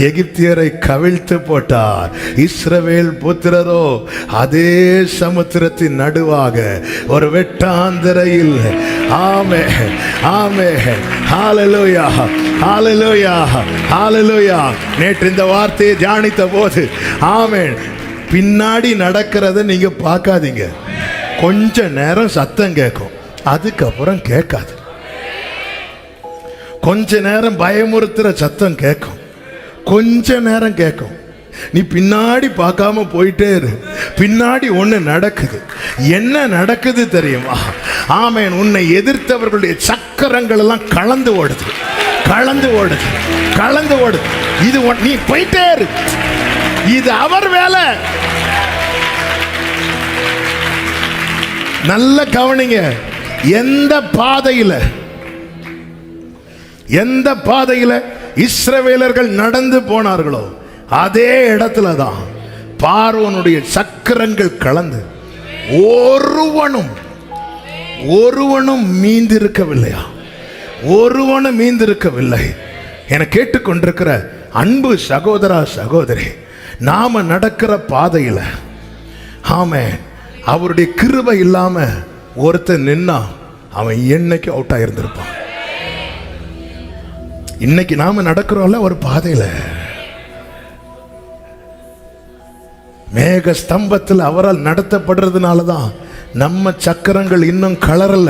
[SPEAKER 1] எகிப்தியரை கவிழ்த்து போட்டார். இஸ்ரவேல் புத்திரரோ அதே சமுத்திரத்தின் நடுவாக ஒரு வெட்டாந்தரையில். ஆமே, ஆமே. ஹல்லேலூயா, ஹல்லேலூயா, ஹல்லேலூயா. நேற்று இந்த வார்த்தையை தியானித்த போது ஆமென், பின்னாடி நடக்கிறத நீங்க பார்க்காதீங்க. கொஞ்ச நேரம் சத்தம் கேட்கும், அதுக்கப்புறம் கேட்காது. கொஞ்ச நேரம் பயமுறுத்துற சத்தம் கேட்கும், கொஞ்ச நேரம் கேட்கும். நீ பின்னாடி பார்க்காம போயிட்டே இரு. பின்னாடி ஒண்ணு நடக்குது. என்ன நடக்குது தெரியுமா? ஆமென். உன்னை எதிர்த்தவர்களுடைய சக்கரங்கள் எல்லாம் கலந்து ஓடுது, கலந்து ஓடுது, கலந்து ஓடுது. இது நீ போயிட்டே இரு. இது அவர் வேலை. நல்ல கவனிங்க. எந்த பாதையில இஸ்ரவேலர்கள் நடந்து போனார்களோ அதே இடத்துல தான் பார்வோனுடைய சக்கரங்கள் கலந்து ஒருவனும் மீந்திருக்கவில்லையா? ஒருவனும் மீந்திருக்கவில்லை. என கேட்டுக்கொண்டிருக்கிற அன்பு சகோதரா சகோதரி, நாம நடக்கிற பாதையில ஆமென் அவருடைய கிருபை இல்லாம ஒருத்தன் நின்னா அவன் என்னைக்கு அவுட் ஆயிருந்திருப்பான். இன்னைக்கு நாம நடக்கிறோம்ல ஒரு பாதையில, மேக ஸ்தம்பத்தில் அவரால் நடத்தப்படுறதுனாலதான் நம்ம சக்கரங்கள் இன்னும் கலரல.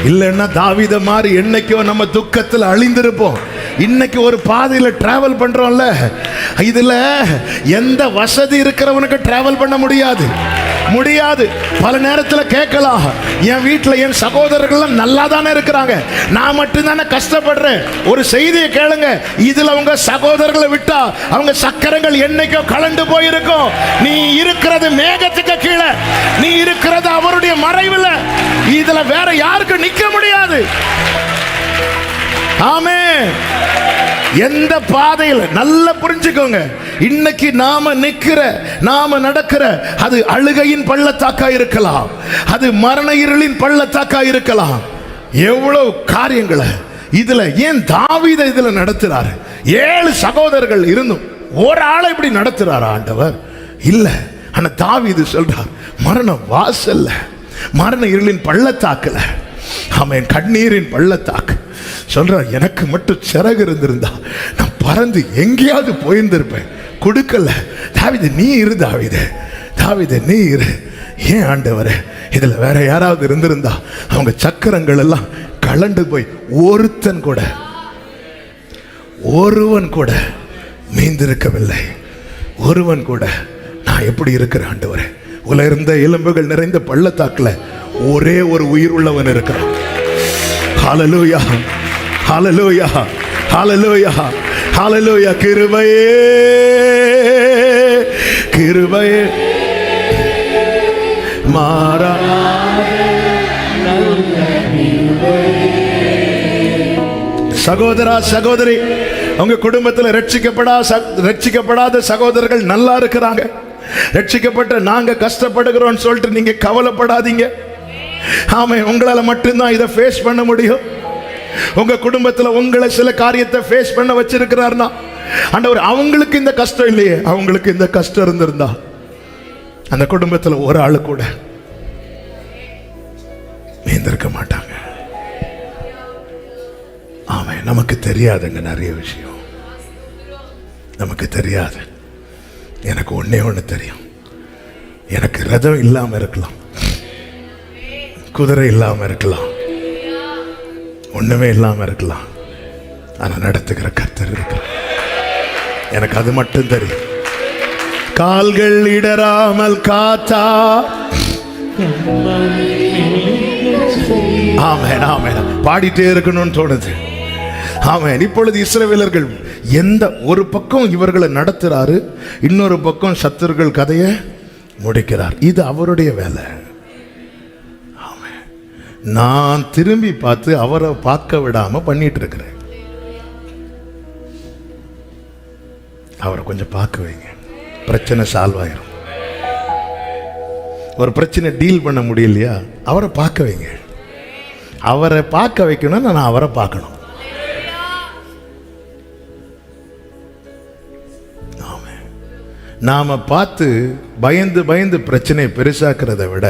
[SPEAKER 1] இல்லைன்னா தாவீத மாதிரி என்னைக்கோ நம்ம துக்கத்தில் அழிந்திருப்போம். இன்னைக்கு ஒரு பாதையில டிராவல் பண்றோம்ல, இதுல எந்த வசதி இருக்கிறவனுக்கு டிராவல் பண்ண முடியாது. பல நேரத்தில் கேட்கலாம், என் வீட்டில் என் சகோதரர்கள் நல்லா தானே இருக்கிறாங்க, நான் மட்டும்தானே கஷ்டப்படுறேன். ஒரு செய்தியை கேளுங்க, இதுல உங்க சகோதரர்களை விட்டா அவங்க சக்கரங்கள் என்னைக்கோ கலண்டு போயிருக்கும். நீ இருக்கிறது மேகத்துக்கு கீழே, நீ இருக்கிறது அவருடைய மறைவில். இதுல வேற யாருக்கு நிக்க முடியாது. ஆமென். எந்த பாதையில் நல்லா புரிஞ்சுக்கோங்க. இன்னைக்கு நாம நிக்கிற, நாம நடக்கிற, அது அழுகையின் பள்ளத்தாக்கா இருக்கலாம், அது மரண இருளின் பள்ளத்தாக்கா இருக்கலாம். எவ்வளவு காரியங்களை இதுல ஏன் தாவீதை இதுல நடத்துறாரு? 7 சகோதரர்கள் இருந்தும் ஒரு ஆளை இப்படி நடத்துறாரு ஆண்டவர்? இல்ல. ஆனா தாவீது சொல்றார், மரண வாசல்ல, மரண இருளின் பள்ளத்தாக்குல, ஆமென், கண்ணீரின் பள்ளத்தாக்கு சொல்றார், எனக்கு மட்டும் சிறகு இருந்திருந்தா நான் பறந்து எங்கேயாவது போயிருந்திருப்பேன். கொடுக்கல. தாவீது நீ இரு, தாவீது நீ இரு. ஏன் ஆண்டவரே, இதுல வேற யாராவது இருந்திருந்தா அவங்க சக்கரங்கள் எல்லாம் கலண்டு போய் ஒருவன் கூட மீந்திருக்கவில்லை. ஒருவன் கூட. நான் எப்படி இருக்கிறேன் ஆண்டவரே? உலர்ந்த எலும்புகள் நிறைந்த பள்ளத்தாக்குல ஒரே ஒரு உயிர் உள்ளவன் இருக்கிறான். ஹல்லேலூயா, ஹல்லேலூயா, ஹல்லேலூயா, ஹல்லேலூயா. கிருபையே, கிருபையே மாறாத சகோதரா சகோதரி, உங்க குடும்பத்தில் ரட்சிக்கப்படாத சகோதரர்கள் நல்லா இருக்கிறாங்க. ரட்சிக்கப்பட்ட நாங்க கஷ்டப்படுகிறோம் சொல்லிட்டு நீங்க கவலைப்படாதீங்க. ஆமென். உங்களால மட்டும்தான் இதை ஃபேஸ் பண்ண முடியும். உங்க குடும்பத்தில் உங்களை சில காரியத்தை ஃபேஸ் பண்ண வச்சிருக்கிறார்னா ஆண்டவர், அவங்களுக்கு இந்த கஷ்டம் இல்லையே, அவங்களுக்கு இந்த கஷ்டம் இருந்திருந்தா அந்த குடும்பத்தில் ஒரு ஆளு கூட மீந்திருக்க மாட்டாங்க. ஆமென். நமக்கு தெரியாதுங்க நிறைய விஷயம், நமக்கு தெரியாது. எனக்கு ஒண்ணு தெரியும், எனக்கு ரதம் இல்லாம இருக்கலாம், குதிரை இல்லாம இருக்கலாம், ஒண்ணுமே இல்லாம இருக்கலாம், ஆனா நடத்துகிற கர்த்தர் இருக்கிறார். எனக்கு அது மட்டும் தெரியும். கால்கள் இடராமல் காத்தா. ஆமென், ஆமென். பாடிட்டே இருக்கணும்னு தோணுது. ஆமென். இப்பொழுது இஸ்ரவேலர்கள் எந்த ஒரு பக்கம் இவர்களை நடத்துறாரு, இன்னொரு பக்கம் சத்துருக்கள் கதையை முடிக்கிறார். இது அவருடைய வேலை. நான் திரும்பி பார்த்து அவரை பார்க்க விடாம பண்ணிட்டு இருக்கிறேன். அவரை கொஞ்சம் பார்க்க வைங்க, பிரச்சனை சால்வ் ஆயிரும். ஒரு பிரச்சனை டீல் பண்ண முடியலையா, அவரை பார்க்க வைங்க. அவரை பார்க்க வைக்கணும், நான் அவரை பார்க்கணும். நாம பார்த்து பயந்து பயந்து பிரச்சனையை பெருசாக்குறதை விட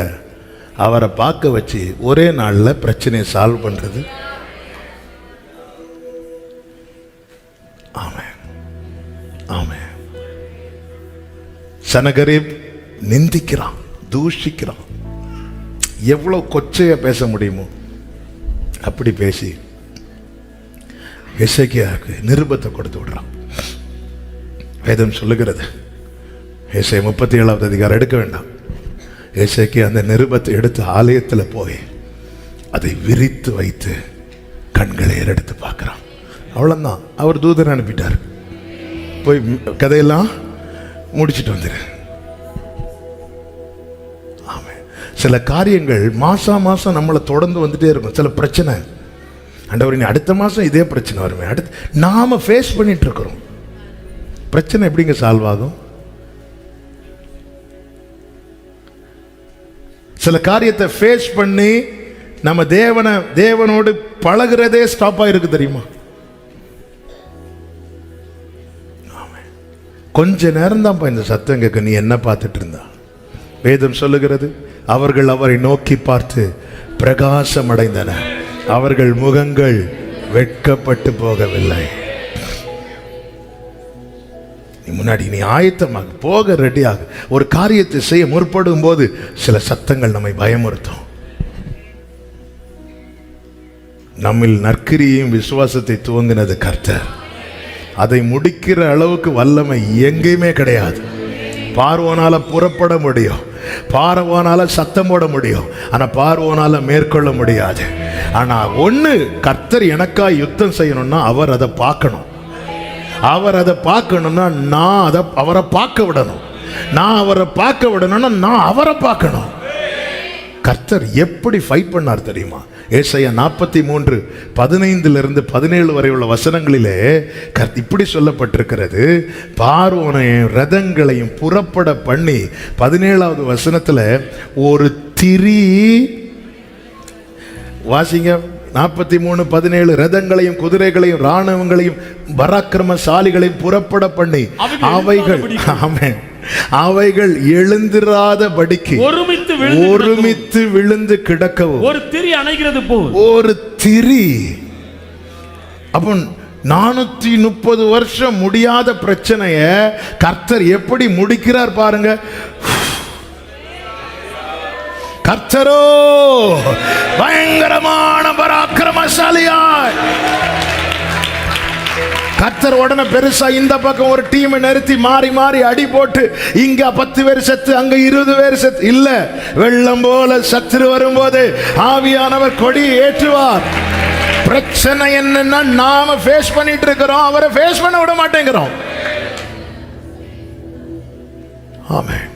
[SPEAKER 1] அவரை பார்க்க வச்சு ஒரே நாளில் பிரச்சனையை சால்வ் பண்றது. ஆமென், ஆமென். சனகரீப் நிந்திக்கிறான், தூஷிக்கிறான். எவ்வளவு கொச்சையா பேச முடியுமோ அப்படி பேசி எசேக்கியாவுக்கு நிருபத்தை கொடுத்து விடுறான். வேதம் சொல்லுகிறது, ஏசாயா 37வது அதிகாரம் எடுக்க வேண்டாம். எசேக்கியா அந்த நிருபத்தை எடுத்து ஆலயத்தில் போய் அதை விரித்து வைத்து கண்களை ஏறெடுத்து பார்க்கிறான். அவ்வளோதான். அவர் தூதரை அனுப்பிட்டார், போய் கதையெல்லாம் முடிச்சுட்டு வந்துரு. ஆமென். சில காரியங்கள் மாசம் மாசம் நம்மளை தொடர்ந்து வந்துட்டே இருக்கும். சில பிரச்சனை, ஆண்டவர் நீ அடுத்த மாசம் இதே பிரச்சனை வருமே, அடுத்து நாம ஃபேஸ் பண்ணிட்டு இருக்கிறோம். பிரச்சனை எப்படிங்க சால்வ் ஆகும்? சில காரியத்தை ஃபேஸ் பண்ணி நம்ம தேவனோடு பழகுறதே ஸ்டாப் ஆயிருக்கு தெரியுமா? கொஞ்ச நேரம் தான்ப்பா இந்த சத்தம் கேட்க. நீ என்ன பார்த்துட்டு இருந்தா? வேதம் சொல்லுகிறது, அவர்கள் அவரை நோக்கி பார்த்து பிரகாசம் அடைந்தனர், அவர்கள் முகங்கள் வெட்கப்பட்டு போகவில்லை. முன்னாடி நீ ஆயத்தமாக போக ரெடியாக ஒரு காரியத்தை செய்ய முற்படும் போது சில சத்தங்கள் நம்மை பயமுறுத்தும். நம்மில் நற்கிரியையும் விசுவாசத்தை துவங்கினது கர்த்தர். அதை முடிக்கிற அளவுக்கு வல்லமை எங்கேயுமே கிடையாது. பார்வோனால புறப்பட முடியும், பார்வோனால சத்தம் போட முடியும், ஆனா பார்வோனால மேற்கொள்ள முடியாது. ஆனா ஒண்ணு, கர்த்தர் எனக்கா யுத்தம் செய்யணும்னா அவர் அதை பார்க்கணும். அவர் அதை பார்க்கணும்னா நான் அவரை பார்க்க விடணும். நான் அவரை பார்க்க விடணும்னா நான் அவரை பார்க்கணும். கர்த்தர் எப்படி ஃபைட் பண்ணார் தெரியுமா? ஏசாயா 43:15 17 வரை உள்ள வசனங்களிலே இப்படி சொல்லப்பட்டிருக்கிறது. பார்வோனையும் ரதங்களையும் புறப்பட பண்ணி 17வது வசனத்துல ஒரு திரி வாசிங்க. 43:17 ரதங்களையும் குதிரைகளையும் இராணுவங்களையும் பராக்கிரமசாலிகளையும் புறப்பட பண்ணி அவைகள் எழுந்திராதபடிக்கு ஒருமித்து விழுந்து கிடக்கவும்
[SPEAKER 3] ஒரு திரி அணைகிறது போல்.
[SPEAKER 1] ஒரு திரி. அப்போ 430 வருஷம் முடியாத பிரச்சனைய கர்த்தர் எப்படி முடிக்கிறார் பாருங்க. கர்த்தரோ பயங்கரமான பராக்கிரமசாலியாய். கர்த்தர் உடனே பெருசா இந்த பக்கம் ஒரு டீமை நிறுத்தி மாறி மாறி அடி போட்டு இங்க 10 பேர் செத்து அங்க 20 பேர் செத்து இல்ல. வெள்ளம் போல சத்துரு வரும்போது ஆவியானவர் கொடி ஏற்றுவார். பிரச்சனை என்னன்னா நாம ஃபேஸ் பண்ணிட்டு இருக்கிறோம், அவரை ஃபேஸ் பண்ண விட மாட்டேங்கிறோம். ஆமென்.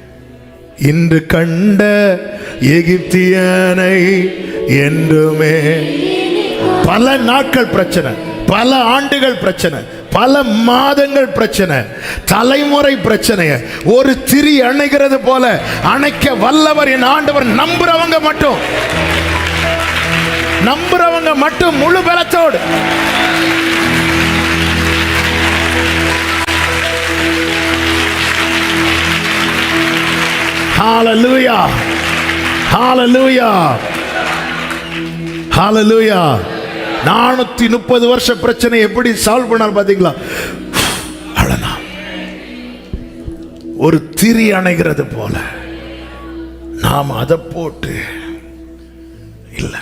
[SPEAKER 1] இன்று கண்ட எகிப்தியனை என்றுமே. பல நாட்கள் பிரச்சனை, பல ஆண்டுகள் பிரச்சனை, பல மாதங்கள் பிரச்சனை, தலைமுறை பிரச்சனைய ஒரு திரி அணைகிறது போல அணைக்க வல்லவர் என் ஆண்டவர். நம்புறவங்க மட்டும் முழு பலத்தோடு. Hallelujah. Hallelujah. Hallelujah. 430 வருஷ பிரச்சனை எப்படி சால்வ் பண்ணார் பாத்தீங்களா? ஒரு திரி அணைகிறது போல நாம் அதை போட்டு இல்ல.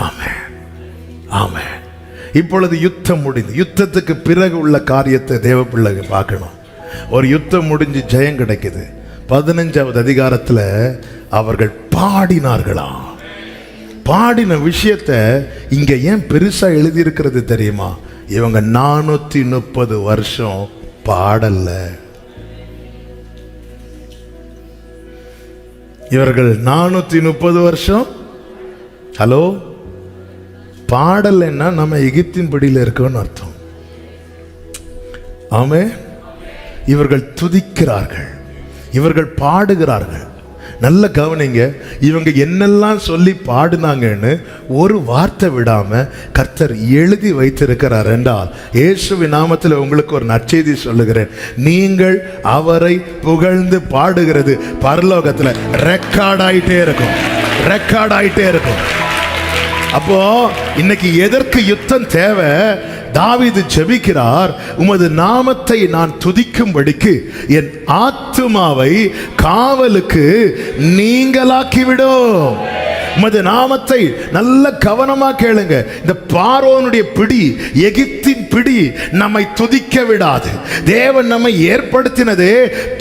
[SPEAKER 1] ஆமென். ஆமென். இப்பொழுது யுத்தம் முடிந்து, யுத்தத்துக்கு பிறகு உள்ள காரியத்தை தேவ பிள்ளைங்க பார்க்கணும். ஒரு யுத்தம் முடிஞ்சு ஜெயம் கிடைக்குது. 15வது அதிகாரத்துல அவர்கள் பாடினார்களாம். பாடின விஷயத்தை இங்க ஏன் பெருசா எழுதி இருக்கிறது தெரியுமா? இவங்க 430 வருஷம் பாடல்ல. இவர்கள் 430 வருஷம் ஹலோ பாடல்னா நம்ம எகிப்தின் படியில இருக்கோன்னு அர்த்தம். ஆமே. இவர்கள் துதிக்கிறார்கள், இவர்கள் பாடுகிறார்கள். நல்ல கவனிங்க, இவங்க என்னெல்லாம் சொல்லி பாடினாங்கன்னு ஒரு வார்த்தை விடாம கர்த்தர் எழுதி வைத்திருக்கிறார் என்றால், இயேசுவின் நாமத்தில் உங்களுக்கு ஒரு நற்செய்தி சொல்லுகிறேன். நீங்கள் அவரை புகழ்ந்து பாடுகிறது பரலோகத்தில் ரெக்கார்ட் ஆயிட்டே இருக்கும், ரெக்கார்ட் ஆயிட்டே இருக்கும். அப்போ இன்னைக்கு எதற்கு யுத்தம் தேவை? தாவீது ஜெபிக்கிறார், உமது நாமத்தை நான் துதிக்கும்படிக்கு என் ஆத்துமாவை காவலுக்கு நீங்களாக்கிவிடும். உமது நாமத்தை நல்ல கவனமா கேளுங்க. இந்த பார்வோனுடைய பிடி, எகிப்தின் பிடி நம்மை துதிக்க விடாது. தேவன் நம்மை ஏற்படுத்தினது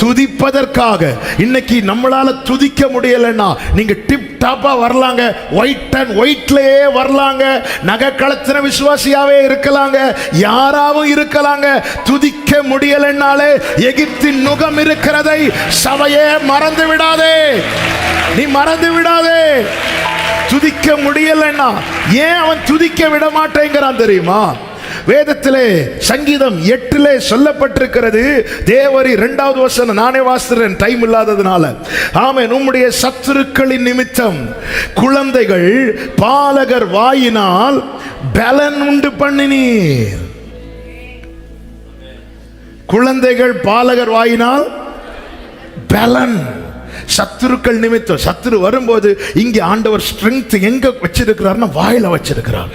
[SPEAKER 1] துதிப்பதற்காக. இன்னைக்கு நம்மளால துதிக்க முடியலன்னா நீங்க டிப் டாப்பா வரலாங்க, ஒயிட் அண்ட் ஒயிட்லயே வரலாங்க, நகை கலத்தின விசுவாசியாவே இருக்கலாங்க, யாராவும் இருக்கலாங்க. துதிக்க முடியலன்னாலே எகிப்தின் நுகம் இருக்கிறதை சபையே மறந்து விடாதே, நீ மறந்து விடாதே. துதிக்க முடியலன்னா ஏன் அவன் துதிக்க விட மாட்டேங்கிறான் தெரியுமா? வேதத்திலே சங்கீதம் 8 சொல்லப்பட்டிருக்கிறது. தேவரி 2வது வசனம் நானே வாசிக்கிறேன், டைம் இல்லாததுனால. ஆமென். உம்முடைய சத்துருக்களின் நிமித்தம் குழந்தைகள் பாலகர் வாயினால் பலன் உண்டு பண்ணினீர். குழந்தைகள் பாலகர் வாயினால் பலன். சத்துருக்கள் நிமித்தம். சத்துரு வரும்போது இங்கே ஆண்டவர் ஸ்ட்ரெங்த் எங்க வச்சிருக்கிறார்னா வாயில வச்சிருக்கிறார்.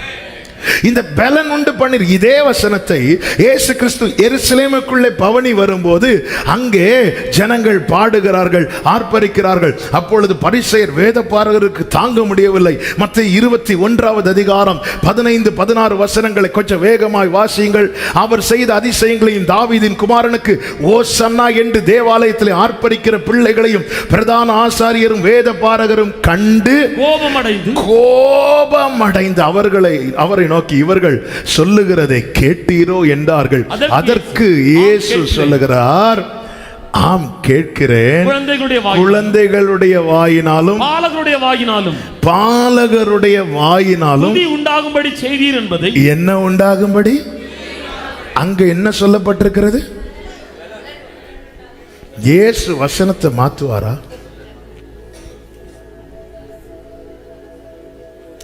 [SPEAKER 1] இந்த பலன் உண்டு பண்ணி. இதே வசனத்தை இயேசு கிறிஸ்து எருசலேமுக்குள்ளே பவனி வரும்போது அங்கே ஜனங்கள் பாடுகிறார்கள், ஆர்ப்பரிக்கிறார்கள். அப்பொழுது பரிசேயர் வேதபாரகருக்கு தாங்க முடியவில்லை. மத்தேயு 21வது அதிகாரம் 15-16 வசனங்களை கொஞ்சம் வேகமாய் வாசியுங்கள். அவர் செய்த அதிசயங்களையும் தாவீதின் குமாரனுக்கு ஓசன்னா என்று தேவாலயத்தில் ஆர்ப்பரிக்கிற பிள்ளைகளையும் பிரதான ஆசாரியரும் வேதபாரகரும் கண்டு கோபமடைந்து அவரை நோக்கி இவர்கள் சொல்லுகிறதை கேட்டீரோ என்றார்கள். அதற்கு இயேசு சொல்லுகிறார், ஆம் கேட்கிறேன். குழந்தைகளுடைய வாயினாலும் பாலகருடைய வாயினாலும்
[SPEAKER 3] உண்டாகும்படி செய்தீர் என்பதை.
[SPEAKER 1] என்ன உண்டாகும்படி? அங்க என்ன சொல்லப்பட்டிருக்கிறது? இயேசு வசனத்தை மாத்துவாரா?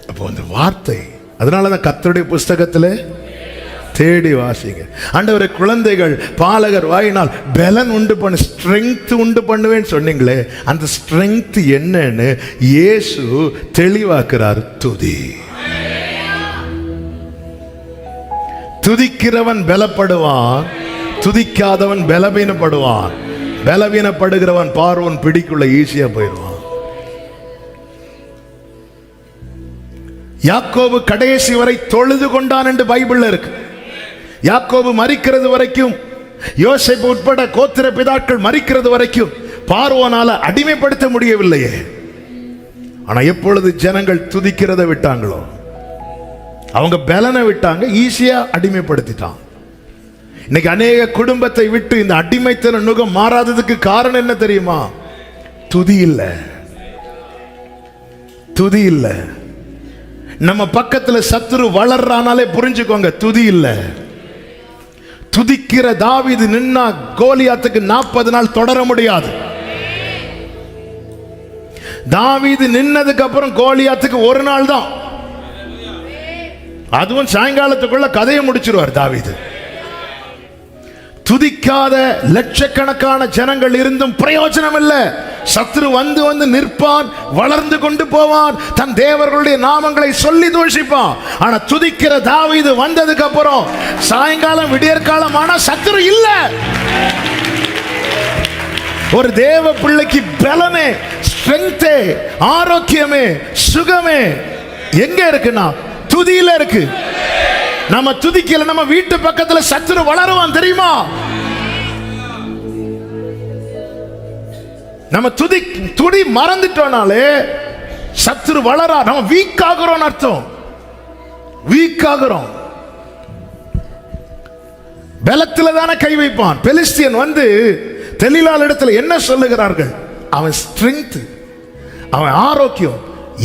[SPEAKER 1] அப்போ அந்த வார்த்தை, அதனாலதான் கர்த்தருடைய புஸ்தகத்தில் தேடி வாசிங்க. ஆண்டவரே, குழந்தைகள் பாலகர் வாயினால் பலன் உண்டு பண்ண, ஸ்ட்ரெங்க் உண்டு பண்ணுவேன்னு சொன்னீங்களே, அந்த ஸ்ட்ரெங்க் என்னன்னு இயேசு தெளிவாக்குறார். துதி. துதிக்கிறவன் பலப்படுவான், துதிக்காதவன் பலவீனப்படுவான். பலவீனப்படுகிறவன் பார்வோன் பிடிக்குள்ள ஈஸியா போயிடுவான். யாக்கோபு கடைசி வரை தொழுது கொண்டான் என்று பைபிள்ல இருக்கு. யாக்கோபு மரிக்கிறது வரைக்கும், யோசேப்பு உட்பட கோத்திர பிதாக்கள் மரிக்கிறது வரைக்கும் பார்வோனால அடிமைப்படுத்த முடியவில்லையே. ஆனா எப்பொழுது ஜனங்கள் துதிக்கிறதை விட்டாங்களோ, அவங்க பலனை விட்டாங்க, ஈஸியா அடிமைப்படுத்திட்டான். இன்னைக்கு அநேக குடும்பத்தை விட்டு இந்த அடிமைத்தன நுகம் மாறாததுக்கு காரணம் என்ன தெரியுமா? துதி இல்லை. துதி இல்லை. நம்ம பக்கத்துல சத்துரு வளர்றானாலே புரிஞ்சுக்கோங்க, துதி இல்ல. துதிக்கிற தாவீது நின்னா கோலியாத்துக்கு 40 நாள் தொடர முடியாது. தாவீது நின்னதுக்கு அப்புறம் கோலியாத்துக்கு 1 நாள் தான். அதுவும் சாயங்காலத்துக்குள்ள கதையை முடிச்சிருவார் தாவீது. துதிக்காத லட்சக்கணக்கான ஜனங்கள் இருந்தும் பிரயோஜனம் இல்லை. சத்துரு வந்து வந்து நிற்பான், வளர்ந்து கொண்டு போவான், தன் தேவர்களுடைய நாமங்களை சொல்லி தூஷிப்பான். ஆனா துதிக்கிற தாவீது வந்ததுக்கு அப்புறம் சாயங்காலம் விடியற்காலம் ஆனா சத்துரு இல்ல. ஒரு தேவ பிள்ளைக்கு பலமே, ஸ்ட்ரெங்தே, ஆரோக்கியமே, சுகமே எங்க இருக்குன்னா துதியில இருக்கு. நம்ம துதிக்கல, நம்ம வீட்டு பக்கத்துல சத்துரு வளருவான் தெரியுமா? நம்ம துதி மறந்துட்டோம்னாலே சத்துரு வளரா. நம்ம வீக் ஆகிறோம் அர்த்தம். வீக் ஆகிறோம். பலத்துல தானே கை வைப்பான். பெலிஸ்தியன் வந்து தெலீலாள் இடத்துல என்ன சொல்லுகிறார்கள்? அவன் ஸ்ட்ரெங்த், அவன் ஆரோக்கியம்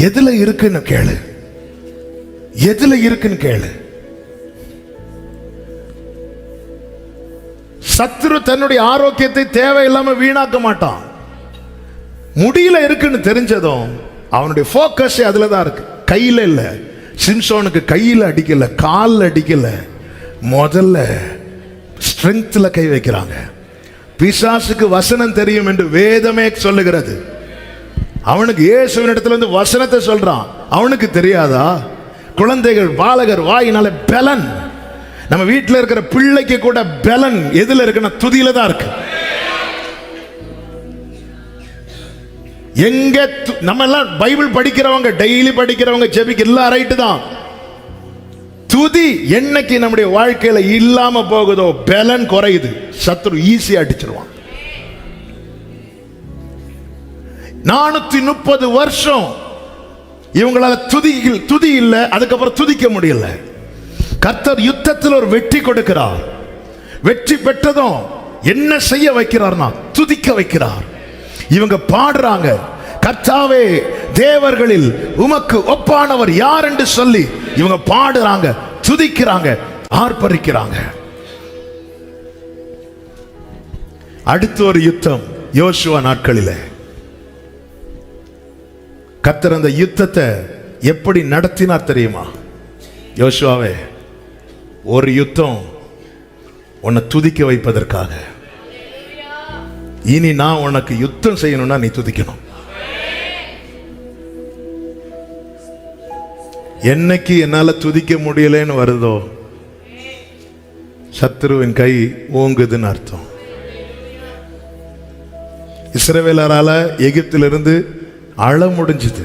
[SPEAKER 1] எதுல இருக்குன்னு கேளு, எதுல இருக்குன்னு கேளு. சத்துரு தன்னுடைய ஆரோக்கியத்தை தேவையில்லாம வீணாக்க மாட்டான். முடியல இருக்குன்னு தெரிஞ்சதும் அவனுடைய போக்கஸ் அதுல தான் இருக்கு, கையில இல்ல. சிம்சோனுக்கு கையில அடிக்கல, காலில் அடிக்கல, முதல்ல ஸ்ட்ரெங்க்ல கை வைக்கிறாங்க. பிசாசுக்கு வசனம் தெரியும் என்று வேதமே சொல்லுகிறது. அவனுக்கு இயேசுவின் இடத்துல இருந்து வசனத்தை சொல்றான், அவனுக்கு தெரியாதா? குழந்தைகள் பாலகர் வாயினால பலன். நம்ம வீட்டில் இருக்கிற பிள்ளைக்கு கூட பலன் எதுல இருக்குன்னா துதியில தான் இருக்கு. எங்க நம்ம எல்லாம் பைபிள் படிக்கிறவங்க, டெய்லி படிக்கிறவங்க, ஜெபிக்க எல்லாம் ரைட்டு தான். துதி என்னைக்கு நம்முடைய வாழ்க்கையில இல்லாம போகுதோ பலன் குறையுது, சத்துரு ஈஸியா அடிச்சிருவான். 430 வருஷம் இவங்களால துதி இல்ல, அதுக்கப்புறம் துதிக்க முடியல. கர்த்தர் யுத்தத்தில் ஒரு வெற்றி கொடுக்கிறார். வெற்றி பெற்றதும் என்ன செய்ய வைக்கிறார்னா துதிக்க வைக்கிறார். இவங்க பாடுறாங்க, கர்த்தாவே தேவர்களில் உமக்கு ஒப்பானவர் யார் என்று சொல்லி இவங்க பாடுறாங்க, துதிக்கிறாங்க, ஆர்ப்பரிக்கிறாங்க. அடுத்து ஒரு யுத்தம் யோசுவா நாட்களில். கர்த்தர் அந்த யுத்தத்தை எப்படி நடத்தினார் தெரியுமா? யோசுவாவே, ஒரு யுத்தம் உன்னை துதிக்க வைப்பதற்காக. இனி நான் உனக்கு யுத்தம் செய்யணும்னா நீ துதிக்கணும். என்னைக்கு என்னால துதிக்க முடியலன்னு வருதோ சத்துருவின் கை ஓங்குதுன்னு அர்த்தம். இஸ்ரவேலரால எகிப்திலிருந்து அழ முடிஞ்சது,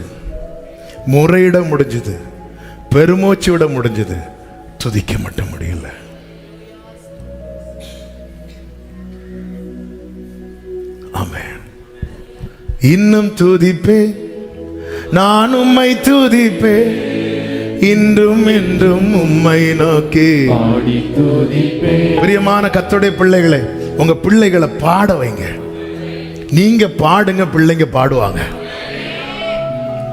[SPEAKER 1] முறையிட முடிஞ்சது, பெருமூச்சு விட முடிஞ்சது, துதிக்க மட்டும் முடியல. ஆமென். இன்னும் துதிப்பே, நான் உம்மை துதிப்பே, இன்றும் என்றும் உம்மை நோக்கி. பிரியமான கர்த்தருடைய பிள்ளைகளை, உங்க பிள்ளைகளை பாட வைங்க. நீங்க பாடுங்க, பிள்ளைங்க பாடுவாங்க.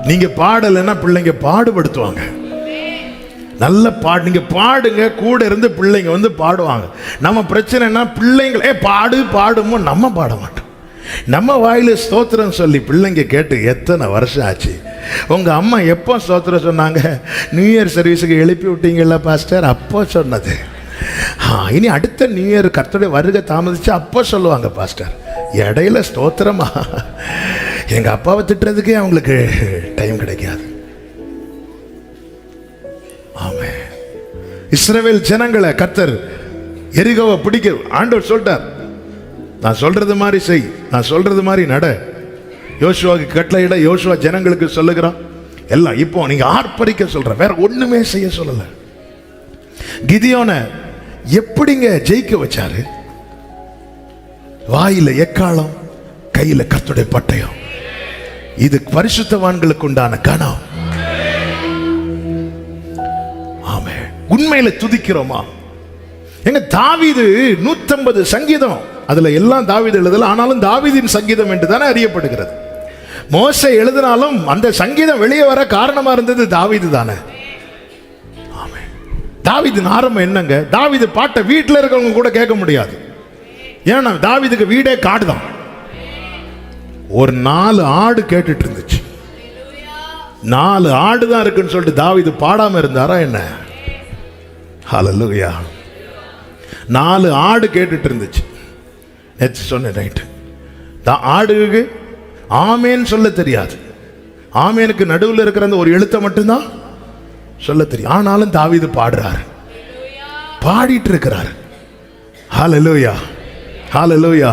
[SPEAKER 1] நீங்க பாடலைன்னா பிள்ளைங்க பாடுபடுத்துவாங்க. நல்ல நீங்க பாடுங்க, கூட இருந்து பிள்ளைங்க வந்து பாடுவாங்க. நம்ம பிரச்சனைனா பிள்ளைங்களே பாடுமோ நம்ம பாட மாட்டோம். நம்ம வாயில ஸ்தோத்திரம் சொல்லி பிள்ளைங்க கேட்டு எத்தனை வருஷம் ஆச்சு? உங்க அம்மா எப்போ ஸ்தோத்திரம் சொன்னாங்க? நியூ இயர் சர்வீஸுக்கு எழுப்பி விட்டீங்கல்ல பாஸ்டர், அப்போ சொன்னது. இனி அடுத்த நியூ இயர் கர்த்தருடைய வருகை தாமதிச்சு அப்போ சொல்லுவாங்க பாஸ்டர். இடையில ஸ்தோத்திரமா? எங்க அப்பாவை திட்டுறதுக்கே அவங்களுக்கு டைம் கிடைக்காது. ஆமே. இஸ்ரவேல் ஜனங்களை கர்த்தர் எரிகோவை பிடிக்க ஆண்டவர் சொல்லிட்டார், நான் சொல்றது மாதிரி செய், நான் சொல்றது மாதிரி நட. யோசுவாக்கு கட்டளையிட யோசுவா ஜனங்களுக்கு சொல்லுகிறான். எல்லாம் இப்போ நீங்க ஆர்ப்பரிக்க சொல்ற, வேற ஒண்ணுமே செய்ய சொல்லல. கிதியோனை எப்படிங்க ஜெயிக்க வச்சாரு? வாயில எக்காலம், கையில கர்த்தருடைய பட்டயம். இது பரிசுத்தவான்களுக்கு உண்டான கனம். ஆமே. உண்மையில துதிக்கிறோமா? எங்க தாவீது 150 சங்கீதம், அதுல எல்லாம் தாவீது எழுதல, ஆனாலும் தாவீதின் சங்கீதம் என்று தானே அறியப்படுகிறது. மோசே எழுதினாலும் அந்த சங்கீதம் வெளியே வர காரணமா இருந்தது தாவீது தானே. ஆமே. தாவீதின் ஆரம்பம் என்னங்க? தாவீது பாட்டை வீட்டில் இருக்கவங்க கூட கேட்க முடியாது. ஏன்னா தாவீதுக்கு வீடே காடுதான். ஒரு 4 ஆடு கேட்டுட்டு இருந்துச்சு. 4 ஆடு தான் இருக்குன்னு சொல்லிட்டு தாவீது பாடாம இருந்தாரா என்ன? ஹல்லேலூயா. 4 ஆடு கேட்டுட்டு இருந்துச்சு. நேற்று சொன்னேன் நைட்டு. ஆடுக்கு ஆமேன்னு சொல்ல தெரியாது. ஆமேனுக்கு நடுவில் இருக்கிற அந்த ஒரு எழுத்தை மட்டும்தான் சொல்ல தெரியும். ஆனாலும் தாவீது பாடுறாரு, பாடிட்டு இருக்கிறார். ஹல்லேலூயா, ஹல்லேலூயா.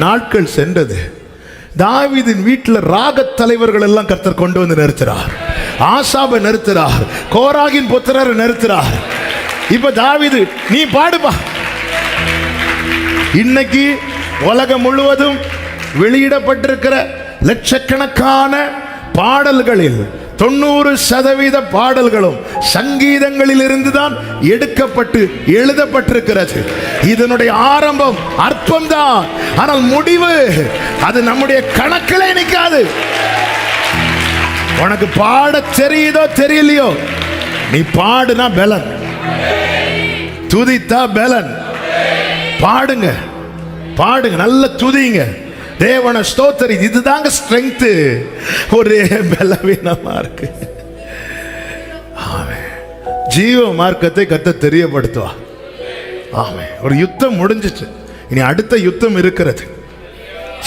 [SPEAKER 1] நாட்கள் சென்றது. தாவீதின் வீட்டில் ராகத் தலைவர்கள் எல்லாம் கர்த்தர் கொண்டு வந்து நிறுத்துறார். ஆசாபை நிறுத்துறார், கோராகின் புத்திரரை நிறுத்துறார். இப்ப தாவீது நீ பாடுப்பா. இன்னைக்கு உலகம் முழுவதும் வெளியிடப்பட்டிருக்கிற லட்சக்கணக்கான பாடல்களில் 90% பாடல்களும் சங்கீதங்களில் இருந்துதான் எடுக்கப்பட்டு எழுதப்பட்டிருக்கிறது. இதனுடைய ஆரம்பம் அற்பம்தான், ஆனால் முடிவு அது நம்முடைய கணக்கிலே நிற்காது. உனக்கு பாட தெரியுதோ தெரியலையோ, நீ பாடுனா பலன், துதித்தா பலன். பாடுங்க, பாடுங்க, நல்ல துதிங்க, தேவனை ஸ்தோத்திரி. இதுதாங்க ஸ்ட்ரெங்த். ஒரே பலவீனமா இருக்கு. ஆமே. ஜீவ மார்க்கத்தை கர்த்தர் தெரியப்படுத்துவா. ஆமே. ஒரு யுத்தம் முடிஞ்சிச்சு, இனி அடுத்த யுத்தம் இருக்கிறது.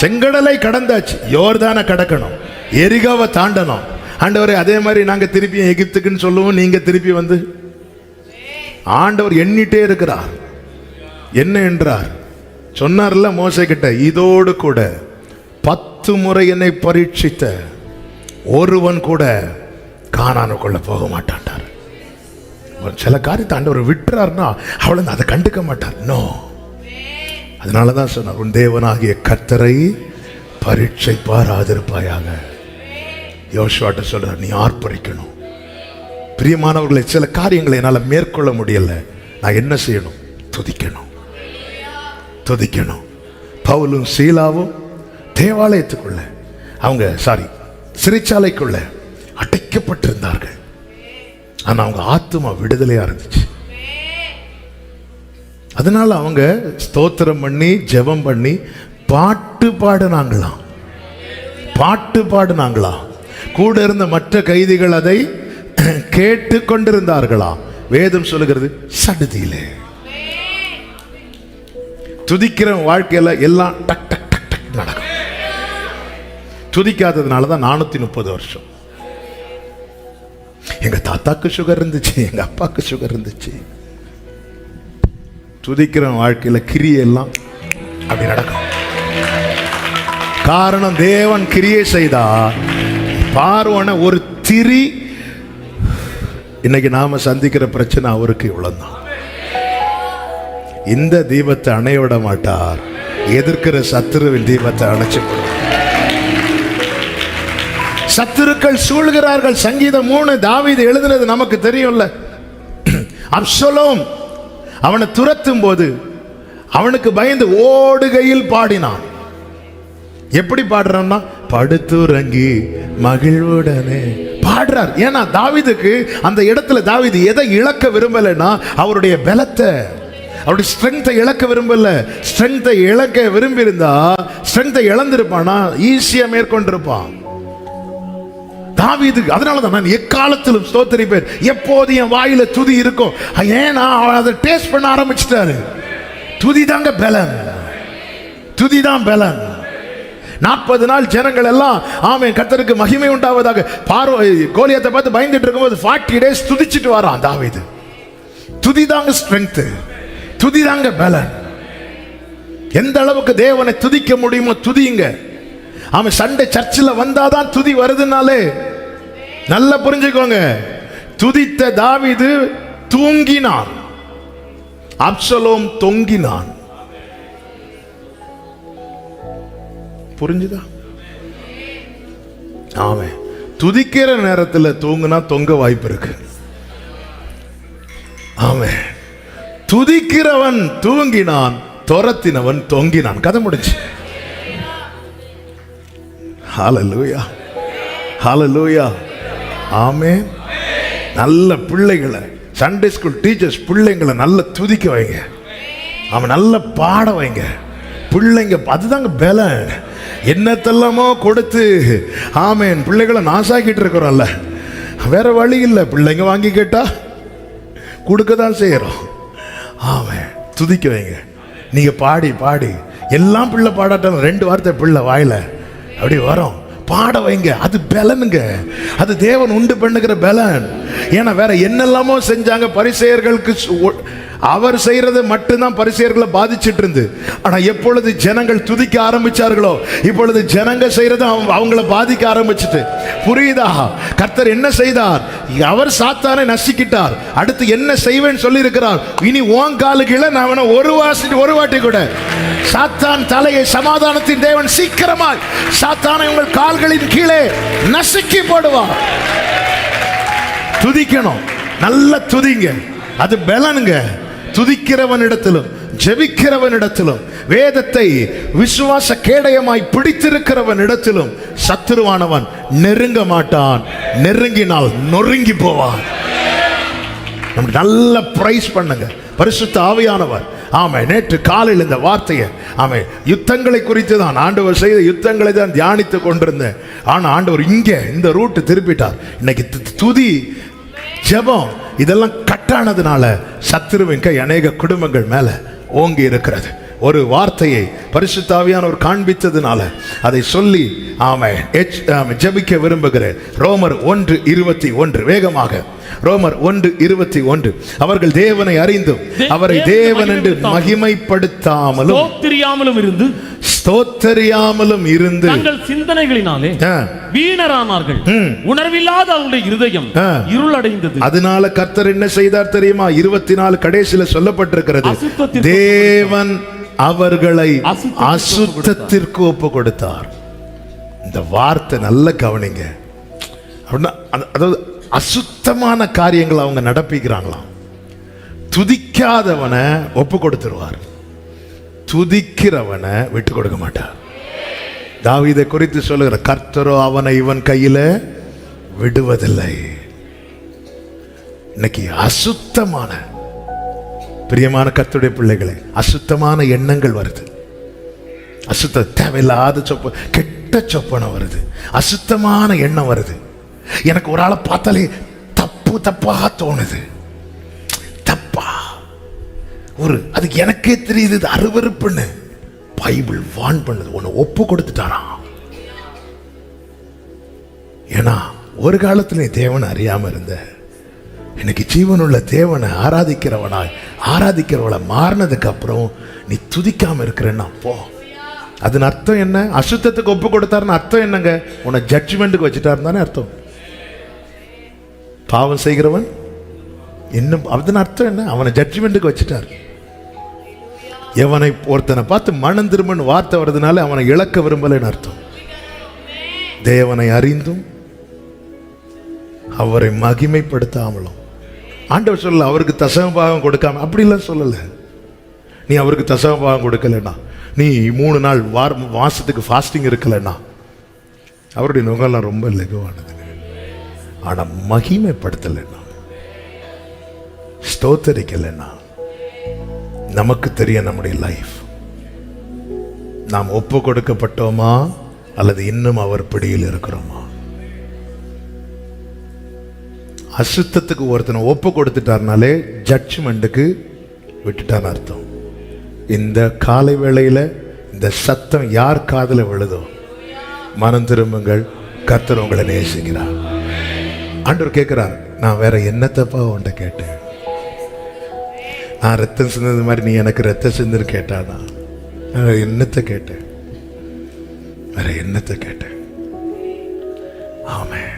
[SPEAKER 1] செங்கடலை கடந்தாச்சு, யோர்தானை கடக்கணும், எரிகோவை தாண்டணும். ஆண்டவரே அதே மாதிரி நாங்க திருப்பி எகிப்துக்குன்னு சொல்லுவோம், நீங்க திருப்பி வந்து. ஆண்டவர் எண்ணிட்டே இருக்கிறார். என்ன என்றார்? சொன்னார்ல மோசே கிட்ட, இதோடு கூட
[SPEAKER 2] 10 முறை என்னை பரீட்சித்த ஒருவன் கூட கானானுக்குள்ள போக மாட்டான்டார். சில காரியத்தை ஆண்டவர் விட்டுறாருன்னா அவளை அதை கண்டுக்க மாட்டார். நோ, அதனாலதான் சொன்னார், உன் தேவனாகிய கர்த்தரை பரீட்சை பாராதிருப்பாயாக. யோசுவாட்ட சொல்றார், நீ ஆர்ப்பரிக்கணும். பிரியமானவர்களை, சில காரியங்களை என்னால் மேற்கொள்ள முடியல, நான் என்ன செய்யணும்? துதிக்கணும், துதிக்கணும். பவுலும் சீலாவும் தேவாலயத்துக்குள்ள சிறைச்சாலைக்குள்ள அடைக்கப்பட்டிருந்தார்கள். ஆனா அவங்க ஆத்துமா விடுதலையா இருந்துச்சு. அதனால அவங்க ஸ்தோத்திரம் பண்ணி ஜெபம் பண்ணி பாட்டு பாடினாங்களாம். கூட இருந்த மற்ற கைதிகள் அதை கேட்டு கொண்டிருந்தார்களாம். வேதம் சொல்லுகிறது, சடுதியிலே துதிக்கிற வாழ்க்கையில எல்லாம் டக் டக் டக் டக் நடக்கும். துதிக்காததுனாலதான் 430 வருஷம். எங்க தாத்தாக்கு சுகர் இருந்துச்சு, எங்க அப்பாக்கு சுகர் இருந்துச்சு. துதிக்கிற வாழ்க்கையில கிரியை எல்லாம் அப்படி நடக்கும். காரணம், தேவன் கிரியை செய்தா பார்வனை ஒரு திரி. இன்னைக்கு நாம சந்திக்கிற பிரச்சனை அவருக்கு இவ்வளவுதான். இந்த தீபத்தை அணைய விட மாட்டார், எதிர்க்கிற சத்துருவின் தீபத்தை அணைச்சு. சத்துருக்கள் சூழ்கிறார்கள். சங்கீதம் 3 தாவீது எழுதினது நமக்கு தெரியும்ல. அப்சலோம் அவனை துரத்தும் போது அவனுக்கு பயந்து ஓடுகையில் பாடினான். எப்படி பாடுறான்னா, படுத்துறங்கி மகிழ்வுடனே பாடுறார். ஏன்னா தாவீதுக்கு அந்த இடத்துல தாவீது எதை இழக்க விரும்பலைன்னா, அவருடைய பலத்தை, அவருடைய ஸ்ட்ரென்த்தை இழக்க விரும்பல. ஸ்ட்ரென்த்தை இழக்க விரும்பி இருந்தா ஸ்ட்ரென்த்தை இழந்திருப்பானா, ஈஸியா மேற்கொண்டிருப்பான் தாவீது. அதனாலதான் நான் எக்காலத்திலும் ஸ்தோத்திரிப்பேன், எப்போது என் வாயில துதி இருக்கும். ஏன்னா அதை டேஸ்ட் பண்ண ஆரம்பிச்சிட்டாரு. துதிதாங்க பலன், துதிதான் பலன். 40 நாள் ஜனங்கள் எல்லாம் ஆமென் கர்த்தருக்கு மகிமை உண்டாவதாக கோலியாத்தை பார்த்து பயந்துட்டு இருக்கும்போது 40 days துதிச்சிட்டு வரான் தாவீது. துதிதாங்க ஸ்ட்ரென்த், துதிதாங்க பலன். எந்த அளவுக்கு தேவனை துதிக்க முடியுமோ துதிங்க. அவன் சண்டே சர்ச்சில் வந்தாதான் துதி வருதுனாலே நல்லா புரிஞ்சுக்கோங்க. துதித்த தாவீது தூங்கினான், அப்சலோம் தொங்கினான். புரிஞ்சுதா? ஆமே, துதிக்கிற நேரத்தில் தூங்குனா தொங்க வாய்ப்பு இருக்கு. ஆமே, துதிக்கிறவன் தூங்கினான், துரத்தினவன் தொங்கினான். கதை முடிஞ்சு. ஹல்லேலூயா, ஹல்லேலூயா, ஆமென். நல்ல பிள்ளைகளை, சண்டே ஸ்கூல் டீச்சர்ஸ் பிள்ளைங்களை நல்ல துதிக்க வைங்க. அவன் நல்ல பாட வைங்க பிள்ளைங்க. அதுதாங்க பலன். என்னத்தெல்லாமோ கொடுத்து ஆமென் பிள்ளைகளை நாசாக்கிட்டு இருக்கிறோம்ல, வேற வழி இல்லை. பிள்ளைங்க வாங்கி கேட்டா கொடுக்க தான் செய்யறோம். ஆமென், துதிக்க வைங்க. நீங்க பாடி பாடி எல்லாம் பிள்ளை பாடாட்டாலும் 2 வார்த்தை பிள்ளை வாயில அப்படி வரும், பாட வைங்க. அது பலனுங்க, அது தேவன் உண்டு பண்ணுகிற பலன். ஏன்னா வேற என்னெல்லாமோ செஞ்சாங்க பரிசேயர்களுக்கு. அவர் செய்யறது மட்டும்தான் பரிசேயர்களை பாதிச்சிட்டு இருந்து. ஆனா எப்பொழுது ஜனங்கள் துதிக்க ஆரம்பிச்சார்களோ, இப்பொழுது ஜனங்க செய்யறது அவங்கள பாதிக்க ஆரம்பிச்சுட்டு. புரியுதா? கர்த்தர் என்ன செய்தார்? அவர் சாத்தானை நசிக்கிட்டார். அடுத்து என்ன செய்வேன்னு சொல்லி இருக்கிறார். இனி உன் காலுக்குள்ள நான் ஒரு வாட்டி கூட சாத்தான் தலையை சமாதானத்தின் தேவன் சீக்கிரமாய் சாத்தானை உங்கள் கால்களின் கீழே நசுக்கி போடுவார். துதிக்கணும், நல்ல துதிங்க, அது பலனுங்க. துதிக்கிறவனிடத்திலும் ஜெபிக்கிறவனிடத்திலும் வேதத்தை விசுவாச கேடயமாய் பிடித்திருக்கிறவனிடத்திலும் சத்துருவானவன் நெருங்க மாட்டான். நெருங்கினால் நொறுங்கி போவான். நல்ல பிரைஸ் பண்ணுங்க. பரிசுத்த ஆவியானவர் ஆமை நேற்று காலையில் இந்த வார்த்தையை ஆமை யுத்தங்களை குறித்து தான் ஆண்டவர் செய்த யுத்தங்களை தான் தியானித்து கொண்டிருந்தேன். ஆனா ஆண்டவர் இங்கே இந்த ரூட்டு திருப்பிட்டார். இன்னைக்கு துதி ஜெபம் இதெல்லாம் கட்டானதுனால சத்துருவின் கை அநேக குடும்பங்கள் மேல ஓங்கி இருக்கிறது. ஒரு வார்த்தையை பரிசுத்த ஆவியானவர் காண்பித்ததுனால அதை சொல்லி ஜெபிக்க விரும்புகிறேன். ரோமர் 1:21 வேகமாக. ரோமர் 1:21 அவர்கள் தேவனை அறிந்தும் அவரை தேவன் என்று மகிமைப்படுத்தாமலும்
[SPEAKER 3] தெரியாமலும் இருந்து
[SPEAKER 1] ஸ்தோத்தரியாமலும் இருந்து
[SPEAKER 3] தங்கள் சிந்தனைகளினாலே
[SPEAKER 1] ஆ,
[SPEAKER 3] வீணரானார்கள். உணர்வில்லாத அவருடைய இருதயம்
[SPEAKER 1] ஆ.
[SPEAKER 3] இருளடைந்தது.
[SPEAKER 1] அதனால கர்த்தர் என்ன செய்தார் தெரியுமா? 24 கடைசியில சொல்லப்பட்டிருக்கிறது,
[SPEAKER 3] அசுத்தத்திற்கு
[SPEAKER 1] தேவன் அவர்களை
[SPEAKER 3] அசுத்தத்திற்கு
[SPEAKER 1] அசுத்தத்திற்கு ஒப்பு கொடுத்தார். இந்த வார்த்தை நல்ல கவனிங்க. அப்படின்னா அதாவது அசுத்தமான காரியங்களை அவங்க நடப்பிக்கிறாங்களாம். துதிக்காதவனை ஒப்பு கொடுத்துருவார், துதிக்கிறவனை விட்டு கொடுக்க மாட்டார். தாவீதை குறித்து சொல்லுகிற, கர்த்தரோ அவனை இவன் கையில விடுவதில்லை. இன்னைக்கு அசுத்தமான, பிரியமான கர்த்தருடைய பிள்ளைகளே, அசுத்தமான எண்ணங்கள் வருது. தேவையில்லாத சொப்ப, கெட்ட சொப்பனம் வருது, அசுத்தமான எண்ணம் வருது. எனக்கு ஒரு ஆளை பார்த்தாலே தப்பா தோணுது. தப்பா அது எனக்கே தெரியுது, இது அருவருப்புன்னு. பைபிள் வான் பண்ணுது, உன்னை ஒப்பு கொடுத்துட்டானா. ஏன்னா ஒரு காலத்துல நீ தேவனை அறியாம இருந்த, இன்னைக்கு ஜீவனுள்ள தேவனை ஆராதிக்கிறவளை மாறினதுக்கு அப்புறம் நீ துதிக்காம இருக்கிறன்னா போ. அதன் அர்த்தம் என்ன? அசுத்தத்துக்கு ஒப்பு கொடுத்தாருன்னு அர்த்தம் என்னங்க? உன்னை ஜட்ஜ்மெண்ட்டுக்கு வச்சுட்டாரு தானே அர்த்தம். பாவம் செய்கிறவன் இன்னும், அதன் அர்த்தம் என்ன? அவனை ஜட்ஜ்மெண்ட்டுக்கு வச்சுட்டார். எவனை ஒருத்தனை பார்த்து மனம் திரும்பன்னு வார்த்தை வருதுனால அவனை இழக்க விரும்பலைன்னு அர்த்தம். தேவனை அறிந்தும் அவரை மகிமைப்படுத்தாமலும். ஆண்டவர் சொல்லல அவருக்கு தசம பாகம் கொடுக்காம, அப்படிலாம் சொல்லல. நீ அவருக்கு தசம பாகம் கொடுக்கலன்னா, நீ 3 நாள் மாசத்துக்கு ஃபாஸ்டிங் இருக்கலன்னா, அவருடைய நுகம்லாம் ரொம்ப லெகுவானது. ஆனா மகிமைப்படுத்தலைன்னா, ஸ்தோத்தரிக்கலைன்னா, நமக்கு தெரியும் நம்முடைய லைஃப். நாம் ஒப்பு கொடுக்கப்பட்டோமா அல்லது இன்னும் அவர் பிடியில் இருக்கிறோமா? அசுத்தத்துக்கு ஒருத்தனை ஒப்பு கொடுத்துட்டார்னாலே ஜட்ஜ்மெண்ட்டுக்கு விட்டுட்டான்னு அர்த்தம். இந்த காலை வேளையில இந்த சத்தம் யார் காதுல விழுதோ, மனம் திரும்புங்கள், கர்த்தர் உங்களை நேசிக்கிறார். ஆண்டவர் கேட்கிறார், நான் வேற என்னத்தப்பா உன்கிட்ட கேட்டேன்? நான் ரத்தம் சிந்தது மாதிரி நீ எனக்கு ரத்தம் சிந்துன்னு கேட்டானா? வேற என்னத்தை கேட்டேன்? வேற என்னத்தை கேட்டேன்? ஆமென்.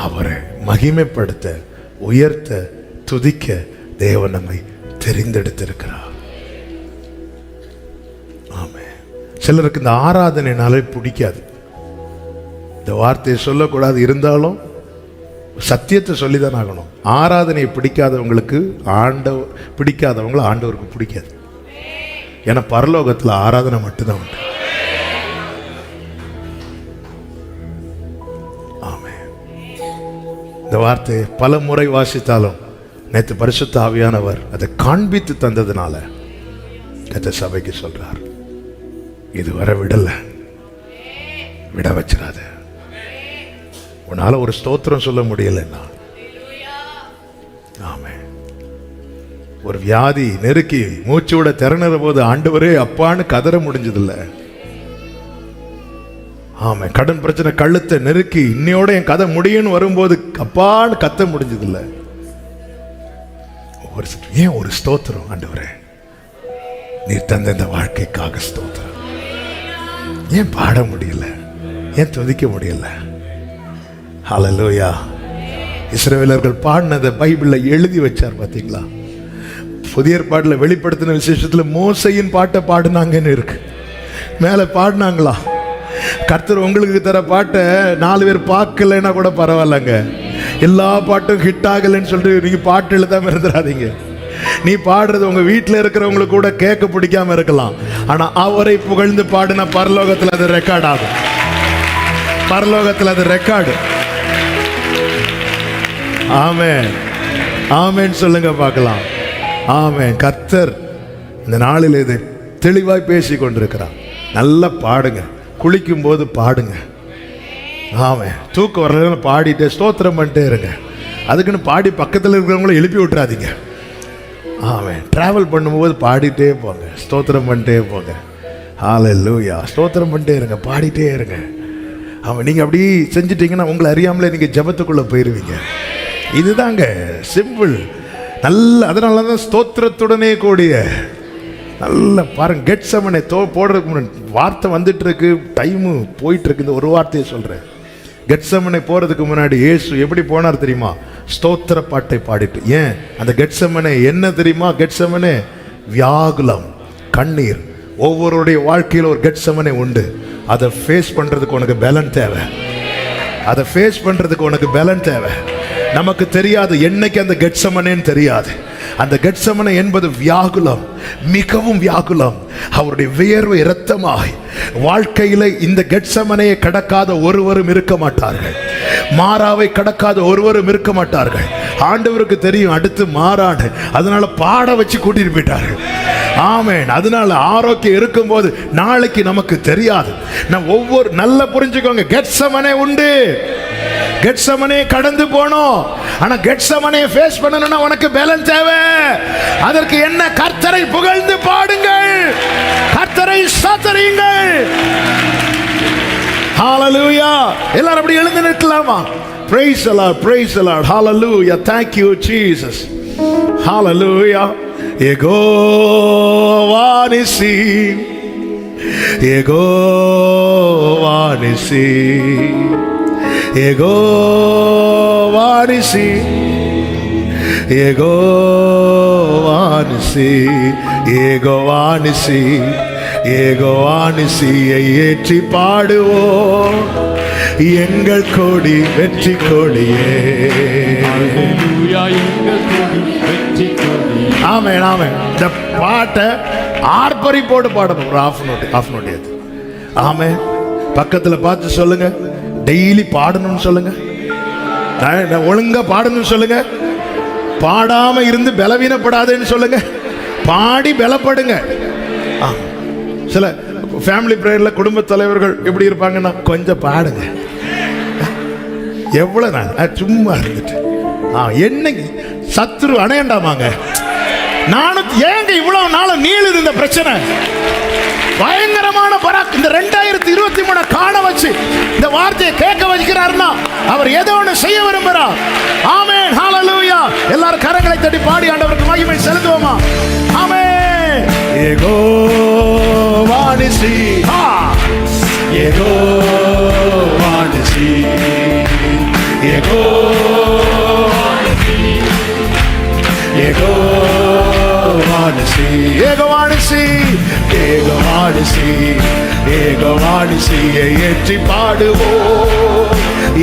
[SPEAKER 1] அவரை மகிமைப்படுத்த, உயர்த்த, துதிக்க தேவன் நம்மை தெரிந்தெடுத்திருக்கிறார். ஆமென். சிலருக்கு இந்த ஆராதனைனாலே பிடிக்காது. இந்த வார்த்தையை சொல்லக்கூடாது, இருந்தாலும் சத்தியத்தை சொல்லிதான் ஆகணும். ஆராதனையை பிடிக்காதவங்களுக்கு பிடிக்காதவங்களை ஆண்டவருக்கு பிடிக்காது. ஏன்னா பரலோகத்தில் ஆராதனை மட்டும்தான் உண்டு. ஆமென். இந்த வார்த்தையை பல முறை வாசித்தாலும் நேற்று பரிசுத்த ஆவியானவர் அதை காண்பித்து தந்ததுனால கர்த்தர் சபைக்கு சொல்றார், இதுவரை விட வச்சிடாத. உன்னால ஒரு ஸ்தோத்திரம் சொல்ல முடியலன்னா, ஆமென். ஒரு வியாதி நெருக்கி மூச்சு விட திறனுற போது ஆண்டவரே அப்பான்னு கதற முடிஞ்சதில்ல. ஆமென். கடன் பிரச்சனை கழுத்தை நெருக்கி இன்னையோட என் கதை முடியும்னு வரும்போது அப்பான்னு கத்த முடிஞ்சதில்ல. ஏன் ஒரு ஸ்தோத்திரம்? ஆண்டவரே நீர் தந்த இந்த வாழ்க்கைக்காக ஸ்தோத்திரம். ஏன் பாட முடியல? ஏன் துதிக்க முடியல? ஹல்லேலூயா. இஸ்ரவேலர்கள் பாடினதை பைபிள்ல எழுதி வச்சார் பாத்தீங்களா? புதிய ஏற்பாட்டில் வெளிப்படுத்தின விசேஷத்துல மோசையின் பாட்டை பாடினாங்கன்னு இருக்கு. மேல பாடினாங்களா? கர்த்தர் உங்களுக்கு தர பாட்டை 4 பேர் பார்க்கலைன்னா கூட பரவாயில்லங்க. எல்லா பாட்டும் ஹிட் ஆகலைன்னு சொல்லிட்டு நீங்க பாட்டு எழுதாம இருந்துடாதீங்க. நீ பாடுறது உங்க வீட்டில் இருக்கிறவங்களுக்கு கூட கேட்க பிடிக்காம இருக்கலாம். ஆனா அவரை புகழ்ந்து பாடின பரலோகத்தில் அது ரெக்கார்ட் ஆகும். பரலோகத்தில் அது ரெக்கார்டு. ஆமென். ஆமென் சொல்லுங்க பார்க்கலாம். ஆமென். கர்த்தர் இந்த நாளில் இதை தெளிவாய் பேசி கொண்டிருக்கிறார். நல்லா பாடுங்க, குளிக்கும் போது பாடுங்க. ஆமென். தூக்கம் வரல பாடிட்டே ஸ்தோத்திரம் பண்ணிட்டே இருங்க. அதுக்குன்னு பாடி பக்கத்தில் இருக்கிறவங்கள எழுப்பி விட்டுறாதீங்க. ஆமென். டிராவல் பண்ணும்போது பாடிட்டே போங்க, ஸ்தோத்திரம் பண்ணிட்டே போங்க. ஹல்லேலூயா. ஸ்தோத்திரம் பண்ணிட்டே இருங்க, பாடிட்டே இருங்க. ஆமாம். நீங்கள் அப்படி செஞ்சிட்டிங்கன்னா உங்களை அறியாமலே நீங்கள் ஜெபத்துக்குள்ளே போயிடுவீங்க. இதுதாங்க சிம்பிள். நல்ல, அதனால தான் ஸ்தோத்திரத்துடனே கூடிய நல்ல பாருங்க, கெட்செமனே போடுறதுக்கு முன்னாடி வார்த்தை வந்துட்டு இருக்கு, டைமு போயிட்டு இருக்கு. இந்த ஒரு வார்த்தையை சொல்றேன். கெட்செமனே போறதுக்கு முன்னாடி இயேசு எப்படி போனார் தெரியுமா? ஸ்தோத்திர பாட்டை பாடிட்டு. ஏன் அந்த கெட்செமனே என்ன தெரியுமா? கெட்செமனே வியாகுலம், கண்ணீர். ஒவ்வொருடைய வாழ்க்கையில் ஒரு கெட்செமனே உண்டு. அதை ஃபேஸ் பண்றதுக்கு உனக்கு பலன் தேவை. அதை ஃபேஸ் பண்றதுக்கு உனக்கு பலன் தேவை. நமக்கு தெரியாது என்னைக்கு அந்த கெட்செமனேன்னு தெரியாது. அந்த கெட்செமனே என்பது வியாகுலம், மிகவும் வியாகுலம். அவருடைய வியர்வை இரத்தமாய் வாழ்க்கையில இந்த கெட்செமனையை கடக்காத ஒருவரும் இருக்க மாட்டார்கள். மாறாவை கடக்காத ஒருவரும் இருக்க மாட்டார்கள். ஆண்டவருக்கு தெரியும் அடுத்து மாறாடு, அதனால பாட வச்சு கூட்டிட்டு போயிட்டார்கள். ஆமென். அதனால ஆரோக்கியம் இருக்கும்போது நாளைக்கு நமக்கு தெரியாது. நான் ஒவ்வொரு நல்ல புரிஞ்சுக்கோங்க, கெட்செமனே உண்டு. கெட்செமனே கடந்து போனோம். ஆனா கெட்செமனே ஃபேஸ் பண்ணணும்னா உனக்கு பலன் தேவை. அதற்கு என்ன? கர்த்தரை புகழ்ந்து பாடுங்கள், கர்த்தரை ஸ்தோத்திரியுங்கள். ஹalleluya. எல்லாரும் அப்படி எழுந்து நிற்கலாமா? praise the Lord, praise the Lord. hallelujah. thank you Jesus. hallelujah. Jehovah நிசி, Jehovah நிசி, Jehovah நிசி, Jehovah நிசி, Jehovah நிசி, Jehovah நிசியை ஏற்றி பாடுவோம், எங்கள் கொடி வெற்றி கொடியே. ஆமென், ஆமென். இந்த பாட்டை ஆர்ப்பரிப்போடு பாடணும். ஒரு ஆஃப் நோட் ஏது. ஆமென். பக்கத்துல பார்த்து சொல்லுங்க, டெய்லி பாடணும்னு சொல்லுங்க, ஒழுங்கா பாடணும்னு சொல்லுங்க, பாடாம இருந்து பலவீனப்படாதேன்னு சொல்லுங்க, பாடி பலப்படுங்க. சில ஃபேமிலி பிரேயர்ல குடும்ப தலைவர்கள் எப்படி இருப்பாங்கன்னா, கொஞ்சம் பாடுங்க. எவ்வளவு நாள் சும்மா இருந்துட்டு என்னைக்கு சத்துரு அணையண்டாமாங்க. நானும் ஏங்க இவ்வளவு நாளும் நீளுது இந்த பிரச்சனை. பயங்கரமான பராக் இந்த 2023 காண வச்சு இந்த வார்த்தையை கேட்க வைக்கிறாருன்னா அவர் ஏதோ ஒன்று செய்ய விரும்புகிறார். ஆமென், ஹalleluya. எல்லாரும் கரங்களை தட்டி பாடி ஆண்டவருக்கு மகிமை செலுத்துவோமா? ஆமென். யெகோவா நிசி, யெகோவா நிசி, யெகோவா நிசி, யெகோவா நிசி, யெகோவா நிசி, யெகோவா நிசி, யெகோவா நிசியை ஏற்றி பாடுவோம்,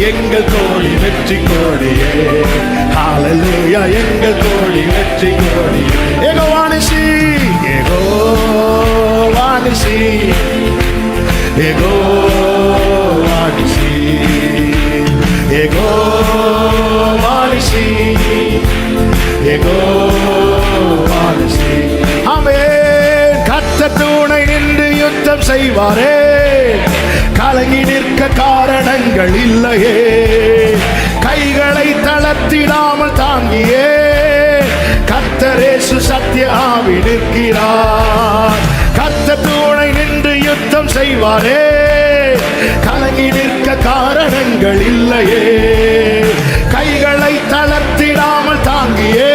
[SPEAKER 1] எங்கள் கோடி வெற்றி கோடியே. ஹalleluya. எங்கள் கோடி வெற்றி கோடியே. யெகோவா நிசி, யெகோவா நிசி, யெகோவா நிசி, யெகோவா நிசி, யெகோவா நிசி. ஆமென். கர்த்தர் துணை நின்று யுத்தம் செய்வாரே, கலங்கி நிற்க காரணங்கள் இல்லையே, கைகளை தளர்த்திடாமல் தாங்கியே கர்த்தர் இயேசு சத்திய ஆவி நிற்கிறார். கர்த்தர் துணை நின்று யுத்தம் செய்வாரே, கலங்கி நிற்க காரணங்கள் இல்லையே, கைகளை தளர்த்திடாமல் தாங்கியே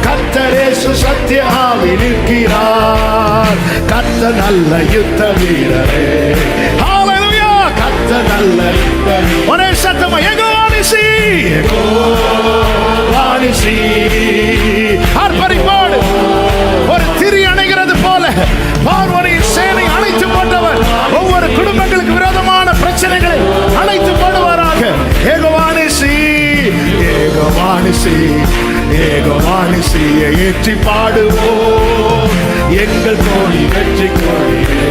[SPEAKER 1] கர்த்தர் இயேசு சத்திய ஆவி நிற்கிறார். கர்த்தர் நல்ல யுத்த வீரரே. ஹalleluya. கர்த்தர் நல்ல யுத்த வீரரே. ஒரே சத்தமா யெகோவா நிசி, யெகோவா நிசி. ஆர்ப்பரிப்போடு ஒரு திரி அணைகிறது போல பார்வோனின் சேனை அணைத்து போட்டவர் ஒவ்வொரு குடும்பங்களுக்கு விரோதமான பிரச்சனைகளை அணைத்து போடுவாராக. யெகோவா நிசி, யெகோவா நிசி, யெகோவா நிசியை ஏற்றி பாடுவோம், எங்கள் கோடி வெற்றி கோடியே.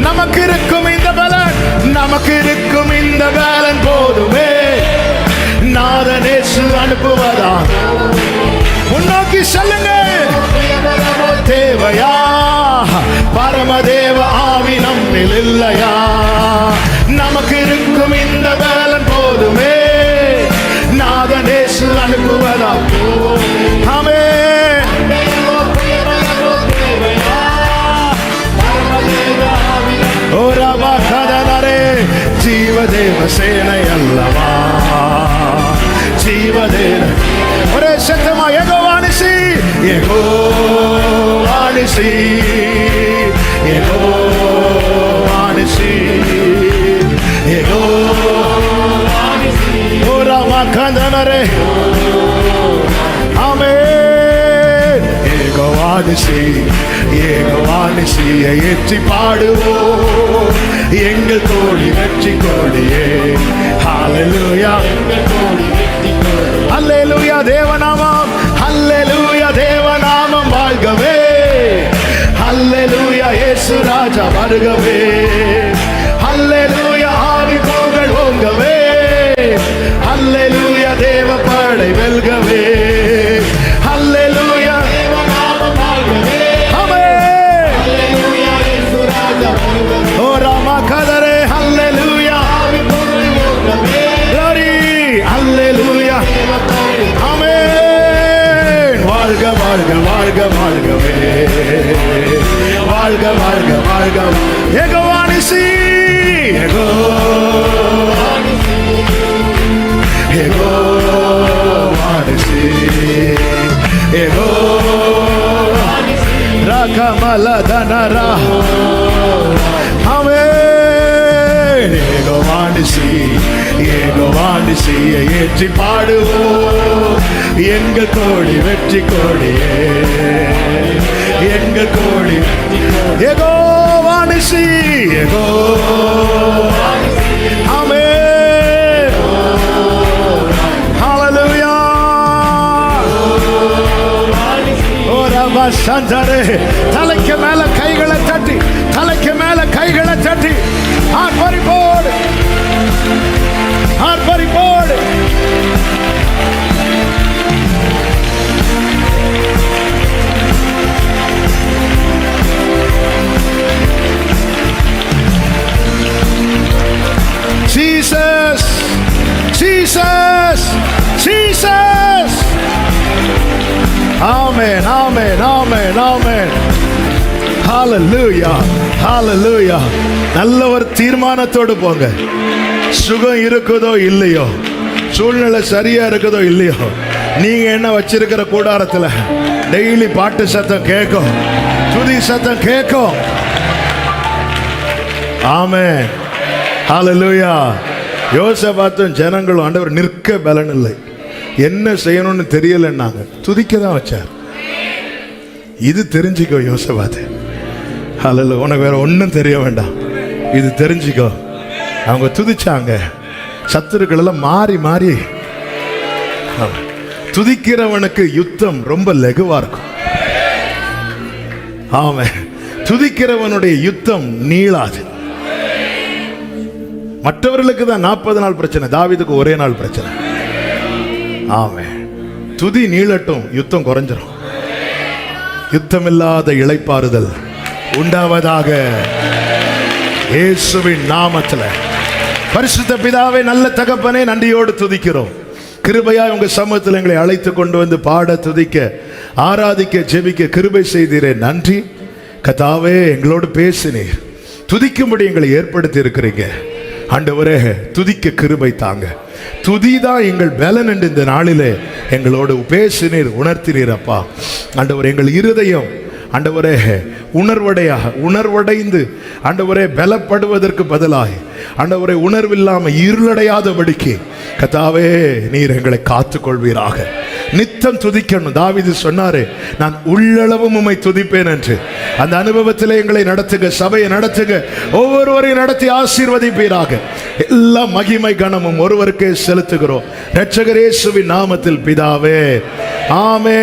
[SPEAKER 1] நமக்கு இருக்கும் இந்த பலன், நமக்கு இருக்கும் இந்த பலன் போதுமே, நாதன் இயேசு அனுப்புவதா. முன்னோக்கி செல்லுங்க. தேவையா பரமதேவ ஆவி நம்மில் இல்லையா? நமக்கு இருக்கும் இந்த பலன் போதுமே, நாதன் இயேசு அனுப்புவதா. ஆமென். ஓரபா கதனரே ஜீவதேவ சேனை அல்லவா, ஜீவதேவ. ஒரே சத்தமா யெகோவா நிசி, யெகோவா நிசி, யெகோவா நிசி, யெகோவா நிசி. ஓ ராமகந்தனரே ஆமென். யெகோவா நிசி, யெகோவா நிசியை ஏற்றி பாடுவோம், எங்கள் கோடி வெற்றி கோடியே. ஹல்லேலூயா, ஹல்லேலூயா தேவநாமம், ஹல்லேலூயா தேவநாமம் வாழ்கவே, ஹல்லேலூயா இயேசு ராஜா வருகவே, ஹல்லேலூயா ஆவி புகழ் ஓங்கவே, ஹல்லேலூயா தேவ படை வெல்கவே, ஹல்லேலூயா தேவநாமம் வாழ்கவே, ஆமென், ஹல்லேலூயா இயேசு ராஜா வருகவே. ஓ ராமகதரே ஹல்லேலூயா ஆவி புகழ் ஓங்கவே, glory ஹல்லேலூயா ஆமென். வாழ்க வாழ்க வாழ்க வாழ்கவே, வாழ்க வாழ்க வாழ்க. யெகோவா நிசி, யெகோவா நிசி, யெகோவா நிசி, யெகோவா நிசி. ரகமலதனரா ஆமென். யெகோவா நிசி, யெகோவா நிசியை ஏற்றி பாடுவோம், எங்கள் கோடி வெற்றி கோடியே, எங்கள் கோடி. யெகோவா நிசி, யெகோவா நிசி, ஆமென். ஹல்லேலூயா. ஓ ரபா சந்தரே, தலைக்கு மேல கைகளை தட்டி, தலைக்கு மேல கைகளை தட்டி ஆர்ப்பரி போடு, ஆர்ப்பரி போடு. Jesus, Jesus, Jesus. Amen, amen, amen, amen. Hallelujah, hallelujah. நல்ல ஒரு தீர்மானத்தோடு போங்க. சுகம் இருக்குதோ இல்லையோ, சூழ்நிலை சரியா இருக்குதோ இல்லையோ, நீங்க என்ன வச்சிருக்கிற கூடாரத்துல டெய்லி பாட்டு சத்தம் கேட்கும், துதி சத்தம் கேட்கும். ஆமென், ஹல்லேலூயா. யோசபாத்தும் ஜனங்களும் ஆண்டவர் நிற்க பலன் இல்லை, என்ன செய்யணும்னு தெரியலன்னாங்க, துதிக்க தான் வச்சார். இது தெரிஞ்சுக்கோ யோசபாத்து. ஹல்லேலூயா. உனக்கு வேற ஒன்றும் தெரிய வேண்டாம், இது தெரிஞ்சுக்கோ. அவங்க துதிச்சாங்க, சத்துருக்கள் எல்லாம் மாறி மாறி. துதிக்கிறவனுக்கு யுத்தம் ரொம்ப லகுவா இருக்கும். ஆமென். துதிக்கிறவனுடைய யுத்தம் நீளாது. மற்றவர்களுக்கு தான் 40 நாள் பிரச்சனை, தாவீதுக்கு ஒரே நாள் பிரச்சனை. ஆமென். துதி நீளட்டும், யுத்தம் குறைஞ்சிரும். யுத்தமில்லாத இளைப்பாறுதல் உண்டாவதாக இயேசுவின் நாமத்தில். பரிசுத்த பிதாவே, நல்ல தகப்பனே, நன்றியோடு துதிக்கிறோம். கிருபையாய் உங்க சமூகத்தில் எங்களை அழைத்து கொண்டு வந்து பாட, துதிக்க, ஆராதிக்க, ஜெபிக்க கிருபை செய்தீரே, நன்றி கர்த்தாவே. எங்களோடு பேசினீர், துதிக்கும்படி எங்களை ஏற்படுத்தி இருக்கிறீங்க. ஆண்டவரே, துதிக்க கிருபை தாங்க. துதிதான் எங்கள் பலன் என்று இந்த நாளிலே எங்களோடு பேசினீர், உணர்த்தினீர் அப்பா. ஆண்டவரே, எங்கள் இருதயம் ஆண்டவரே உணர்வடைந்து ஆண்டவரே பலப்படுவதற்கு பதிலாய் ஆண்டவரே உணர்வில்லாமல் இருளடையாதபடிக்கு கர்த்தாவே நீர் எங்களை காத்துக்கொள்வீராக. நித்தம் துதிக்கணும். தாவீது சொன்னாரே, நான் உள்ளளவும் உம்மை துதிப்பேன் என்று. அந்த அனுபவத்திலே எங்களை நடத்துக, சபையை நடத்துக, ஒவ்வொருவரையும் நடத்தி ஆசீர்வதிப்பீராக. எல்லா மகிமை கனமும் ஒருவருக்கே செலுத்துகிறோம், இரட்சகர் இயேசுவின் நாமத்தில் பிதாவே, ஆமென்.